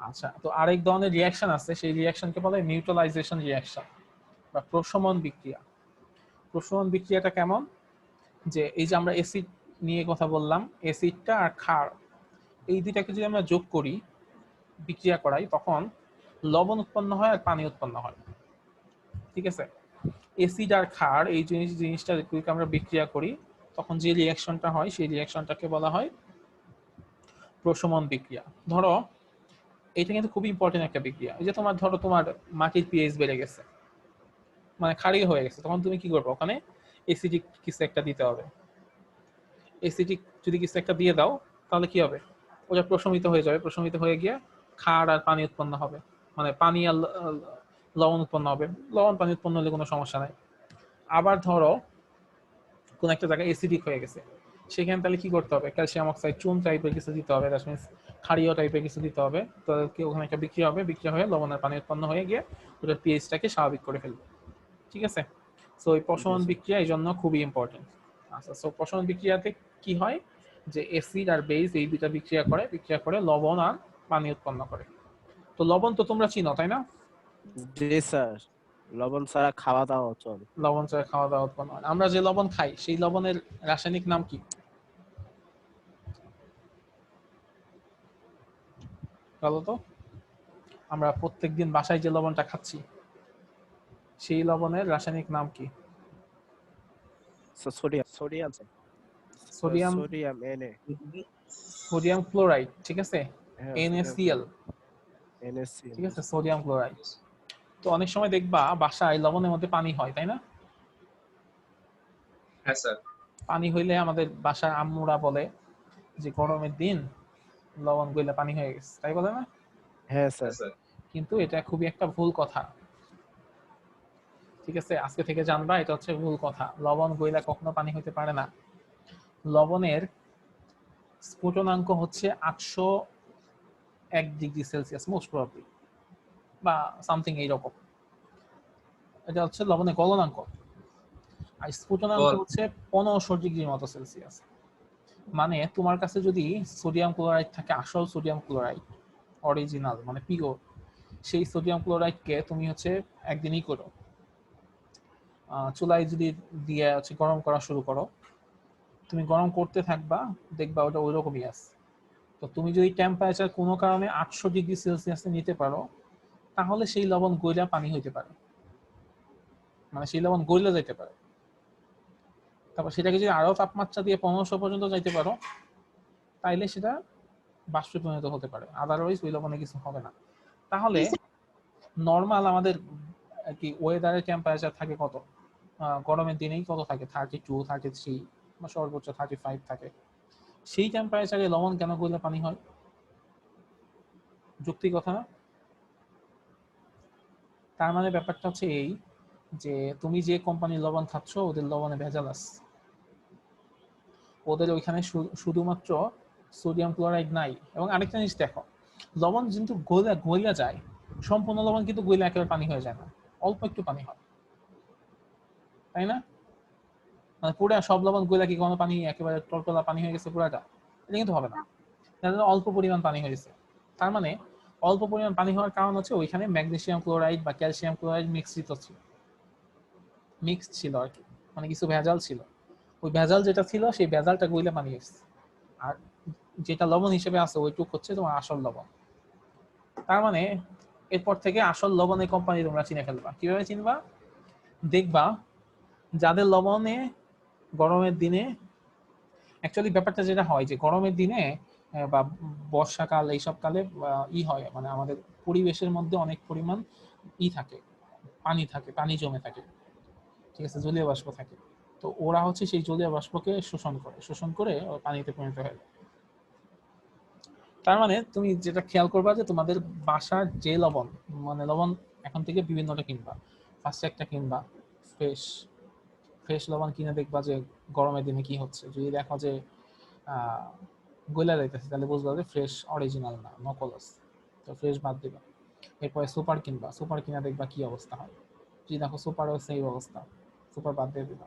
আচ্ছা, তো আরেক ধরনের রিয়াকশন আছে, সেই রিয়াকশনকে বলে নিউট্রালাইজেশন রিয়াকশন। বা প্রশমন বিক্রিয়া। প্রশমন বিক্রিয়াটা কেমন, যে এই যে আমরা অ্যাসিড নিয়ে কথা বললাম, অ্যাসিডটা আর ক্ষার এই দুইটাকে যদি আমরা যোগ করি, বিক্রিয়া করাই, তখন লবণ উৎপন্ন হয় আর পানি উৎপন্ন হয়। ঠিক আছে, অ্যাসিড আর ক্ষার এই জিনিসটা যদি আমরা বিক্রিয়া করি, তখন যে রিঅ্যাকশনটা হয় সেই রিঅ্যাকশনটাকে বলা হয় প্রশমন বিক্রিয়া। ধরো এটা কিন্তু খুবই ইম্পর্টেন্ট একটা বিক্রিয়া। এই যে তোমার ধরো তোমার মাটির পিএইচ বেড়ে গেছে, মানে ক্ষারীয় হয়ে গেছে, তখন তুমি কি করবে, ওখানে অ্যাসিডিক কিছু একটা দিতে হবে। অ্যাসিডিক যদি কিছু একটা দিয়ে দাও, তাহলে কি হবে, ওটা প্রশমিত হয়ে যাবে, প্রশমিত হয়ে গিয়ে ক্ষার আর পানি উৎপন্ন হবে, মানে পানি আর লবণ উৎপন্ন হবে। লবণ পানি উৎপন্ন হলে কোনো সমস্যা নাই। আবার ধরো কোন একটা জায়গায় অ্যাসিডিক হয়ে গেছে, সেখানে তাহলে কি করতে হবে, ক্যালসিয়াম অক্সাইড, চুন টাইপের কিছু দিতে হবে, দ্যাট মিন্স ক্ষারীয় টাইপের কিছু দিতে হবে। তাদেরকে ওখানে একটা বিক্রিয়া হবে, বিক্রিয়া হয়ে লবণ আর পানি উৎপন্ন হয়ে গিয়ে ওটার পিএইচটাকে স্বাভাবিক করে ফেলবে। ঠিক আছে, সো এই প্রশমন বিক্রিয়া এই জন্য খুবই ইম্পর্টেন্ট। আচ্ছা, সো প্রশমন বিক্রিয়াতে কি হয়, যে অ্যাসিড আর বেস এই দুইটা বিক্রিয়া করে, বিক্রিয়া করে লবণ আর পানি উৎপন্ন করে। তো লবণ তো তোমরা চিনো, তাই না? জি স্যার, লবণ ছাড়া খাওয়া দাওয়া চলে। লবণ ছাড়া খাওয়া দাওয়া উৎপন্ন হয়। আমরা যে লবণ খাই সেই লবণের রাসায়নিক নাম কি বলো তো? আমরা প্রত্যেকদিন বাসায় যে লবণটা খাচ্ছি সেই লবণের রাসায়নিক নাম কি? সোডিয়াম, সোডিয়াম সোডিয়াম, সোডিয়াম এনে, সোডিয়াম ক্লোরাইড। ঠিক আছে, হ্যাঁ NaCl। NaCl। ঠিক আছে, সোডিয়াম ক্লোরাইড। তো অনেক সময় দেখবা বাসায় লবণের মধ্যে পানি হয়, তাই না? হ্যাঁ স্যার। পানি হইলে আমাদের বাসার আম্মুরা বলে যে গরমের দিন লবণ গইলে পানি হয়ে গেছে, তাই বলে না? হ্যাঁ হ্যাঁ স্যার। স্যার। কিন্তু এটা খুবই একটা ভুল কথা। ঠিক আছে, আজকে থেকে জানবা এটা হচ্ছে ভুল কথা। লবণ গইলা কখনো পানি হইতে পারে না। লবণের স্ফুটনাঙ্ক হচ্ছে 801 ডিগ্রি সেলসিয়াস মোস্ট প্রবাবলি, বা সামথিং এইরকম। এটা হচ্ছে লবণের গলনাঙ্ক। আর স্ফুটনাঙ্ক গল। হচ্ছে 1500 ডিগ্রির মতো সেলসিয়াস। মানে তোমার কাছে যদি সোডিয়াম ক্লোরাইড থাকে, আসল সোডিয়াম ক্লোরাইড, অরিজিনাল মানে পিওর, সেই সোডিয়াম ক্লোরাইডকে তুমি হচ্ছে একদিনই করো, চুলায় যদি দিয়ে হচ্ছে গরম করা শুরু করো, তুমি গরম করতে থাকবা, দেখবা ওটা ওই রকমই আছে। তো তুমি যদি টেম্পারেচার কোনো কারণে 800 ডিগ্রি সেলসিয়াসে নিতে পারো, তাহলে সেই লবণ গইলা পানি হইতে পারে, মানে সেই লবণ গইলা যাইতে পারে। তারপর সেটাকে যদি আরো তাপমাত্রা দিয়ে 1500 পর্যন্ত যাইতে পারো, তাইলে সেটা বাষ্পে পরিণত হতে পারে, আদারওয়াইজ ওই লবণে কিছু হবে না। তাহলে নর্মাল আমাদের কি ওয়েদারের টেম্পারেচার থাকে কত? গরমের দিনেই কত থাকে, 32, 33 বা সর্বোচ্চ 35 থাকে। সেই টেম্পারেচারে লবণ কেন গইলে পানি হয়? যুক্তি কথা না? তার মানে ব্যাপারটা হচ্ছে এই, যে তুমি যে কোম্পানির লবণ খাচ্ছ ওদের লবণে ভেজাল আছে। ওদের ওইখানে শুধুমাত্র সোডিয়াম ক্লোরাইড নাই। এবং আরেকটা জিনিস দেখো, লবণ কিন্তু গইলা যায়, সম্পূর্ণ লবণ কিন্তু গইলা একেবারে পানি হয়ে যায় না, অল্প একটু পানি হয়, তাই না? মানে পুরো সব লবণ গইলা কি কোনো পানি একেবারে টলটলা পানি হয়ে গেছে পুরাটা? এটা কিন্তু হবে না, অল্প পরিমাণ পানি হয়েছে। তার মানে অল্প পরিমাণ পানি হওয়ার কারণ হচ্ছে ওইখানে ম্যাগনেসিয়াম ক্লোরাইড বা ক্যালসিয়াম ক্লোরাইড মিক্সড ছিল আর কি, মানে কিছু ভেজাল ছিল। ওই ভেজাল যেটা ছিল সেই ভেজালটা গইলে পানি হয়েছে, আর যেটা লবণ হিসেবে আছে ওইটুক হচ্ছে তোমার আসল লবণ। তার মানে এরপর থেকে আসল লবণের কোম্পানি তোমরা চিনে ফেলবা। কিভাবে চিনবা? দেখবা যাদের লবণে গরমের দিনে, অ্যাকচুয়ালি ব্যাপারটা যেটা হয় যে গরমের দিনে বা বর্ষাকাল এইসব কালে হয়, মানে আমাদের পরিবেশের মধ্যে অনেক পরিমাণ থাকে, পানি থাকে, পানি জমে থাকে। ঠিক আছে, জলীয় বাষ্প থাকে। তো ওরা হচ্ছে সেই জলীয় বাষ্পকে শোষণ করে পানিতে পরিণত হয়। তার মানে তুমি যেটা খেয়াল করবা যে তোমাদের বাসার যে লবণ, মানে লবণ এখন থেকে বিভিন্নটা কিনবা, ফার্স্টে একটা কিনবা ফ্রেশ লবণ কিনে দেখবা যে গরমের দিনে কি হচ্ছে। যদি দেখো যে গলা যাইতেছে, তাহলে বুঝবা যে ফ্রেশ অরিজিনাল না, নকল আছে, তো ফ্রেশ বাদ দিবা। এরপরে সুপার কিনবা, সুপার কিনা দেখবা কি অবস্থা হয়। যদি দেখো সুপারও সেই অবস্থা, সুপার বাদ দিয়ে দিবা।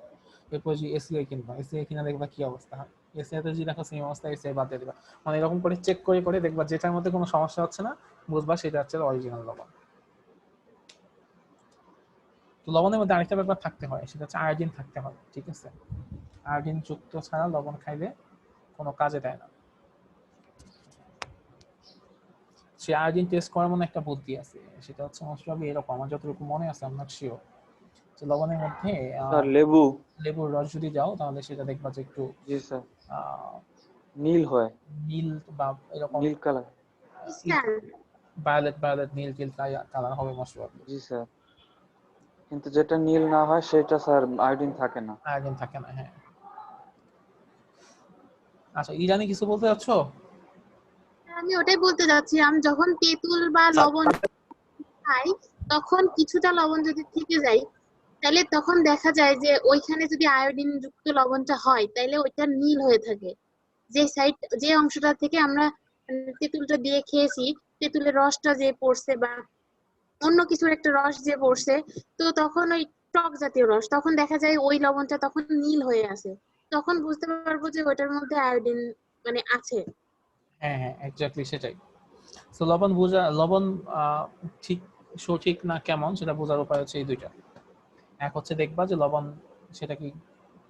এরপরে যদি এসিআই কিনবা, এসিআই কিনা দেখবা কি অবস্থা হয়। এসিআইতে যদি দেখো সেই অবস্থা, এসিআই বাদ দিয়ে দিবা। মানে এরকম করে চেক করে করে দেখবা যেটার মধ্যে কোনো সমস্যা হচ্ছে না, বুঝবা সেটা হচ্ছে অরিজিনাল লবণ। তো লবণের মধ্যে আরেকটা ব্যাপার থাকতে হয়, সেটা হচ্ছে আয়োডিন থাকতে হয়, ঠিক আছে? আয়োডিন যুক্ত ছাড়া লবণ খাইলে কোনো কাজে দেয় না। সে আয়োডিন টেস্ট করার মনে একটা বুদ্ধি আছে, সেটা হচ্ছে মোস্ট প্রবাবলি এরকম, আমার যতটুকু মনে আছে, আমি নট শিওর, যে লবণের মধ্যে স্যার লেবু। লেবুর রস যদি দাও তাহলে সেটা দেখবা যে একটু জি স্যার। আহ, নীল হয়, নীল বা এরকম নীল কালার। স্যার ভায়োলেট নীল টিল কালার হবে মোস্ট প্রবাবলি। জি স্যার। কিন্তু যেটা নীল না হয় সেটা স্যার আয়োডিন থাকে না। আয়োডিন থাকে না, হ্যাঁ। আচ্ছা, ইরানি কিছু বলতে যাচ্ছ? আমি ওটাই বলতে যাচ্ছিলাম, যখন তেঁতুল বা লবণ খাই তখন কিছুটা লবণ যদি থেকে যায়, তাহলে তখন দেখা যায় যে ওইখানে যদি আয়োডিন যুক্ত লবণটা হয় তাহলে ওইটা নীল হয়ে থাকে। যে সাইড, যে অংশটা থেকে আমরা তেঁতুলটা দিয়ে খেয়েছি, তেঁতুলের রসটা যে পড়ছে বা অন্য কিছুর একটা রস যে পড়ছে, তো তখন ওই টক জাতীয় রস, তখন দেখা যায় ওই লবণটা তখন নীল হয়ে আছে, তখন বুঝতে পারবো যে ওইটার মধ্যে আয়োডিন মানে আছে। হ্যাঁ হ্যাঁ, এক্স্যাক্টলি সেটাই। তো লবণ ঠিক সঠিক না কেমন সেটা বোঝার উপায় হচ্ছে এই দুইটা। এক হচ্ছে দেখবা যে লবণ সেটা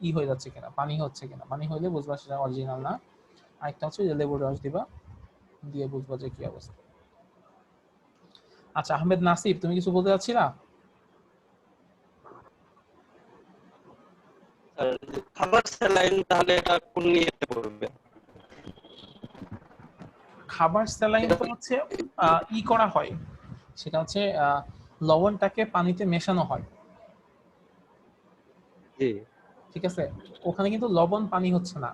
কি হয়ে যাচ্ছে কিনা, পানি হচ্ছে কিনা, পানি হইলে বুঝবা সেটা অরিজিনাল না। আরেকটা হচ্ছে যে লেবুর রস দিবা, দিয়ে বুঝবা যে কি অবস্থা। আচ্ছা আহমেদ নাসিফ, তুমি কিছু বলতে চাচ্ছিলা? খাবার স্যালাইন তাহলে এটা কোন নিয়ে পড়বে? খাবার স্যালাইন তো হচ্ছে করা হয়, সেটা হচ্ছে লবণটাকে পানিতে মেশানো হয়, জি ঠিক আছে? ওখানে কিন্তু লবণ পানি হচ্ছে না,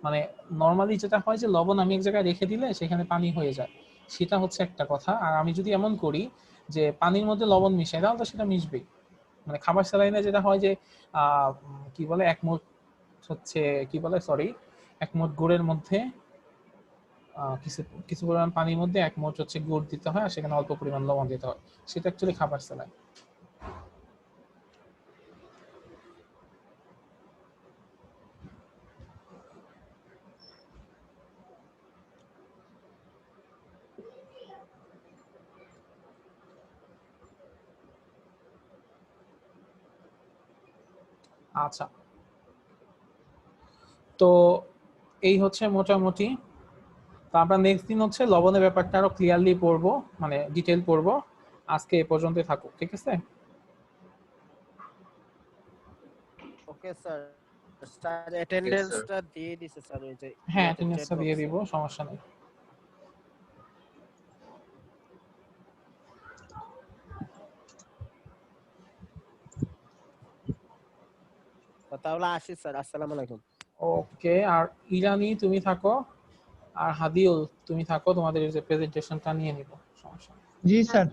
মানে নর্মালি যেটা হয় যে লবণ আমি এক জায়গায় রেখে দিলে সেখানে পানি হয়ে যায়, সেটা হচ্ছে একটা কথা। আর আমি যদি এমন করি যে পানির মধ্যে লবণ মিশাই দাও, তো সেটা মিশবেই। মানে খাবার স্যালাইনে যেটা হয় যে কি বলে, এক মুঠ হচ্ছে কি বলে, সরি, এক মুঠ গুড়ের মধ্যে কিছু কিছু পরিমাণ পানির মধ্যে এক মুঠ হচ্ছে গুড় দিতে হয়, আর সেখানে অল্প পরিমাণ লবণ দিতে হয়, সেটা অ্যাকচুয়ালি খাবার স্যালাইন। আচ্ছা, তো এই হচ্ছে মোটামুটি। তো আমরা নেক্সট দিন হচ্ছে লবণের ব্যাপারটা আরো ক্লিয়ারলি পড়বো, মানে ডিটেল পড়বো। আজকে এ পর্যন্ত থাকুক, ঠিক আছে? Okay sir. স্যার অ্যাটেন্ডেন্সটা দিয়ে দিছে স্যার, ওই যে হ্যাঁ, ইয়াতে চ্যাট অ্যাটেন্ডেন্সটা দিয়ে বক্সে। দিব, সমস্যা নেই। তাহলে আসি স্যার, আসসালামু আলাইকুম। ওকে, আর ইরানি তুমি থাকো, আর হাদিউল তুমি থাকো, তোমাদের এই যে প্রেজেন্টেশনটা নিয়ে নিব, সমস্যা নেই। জি স্যার।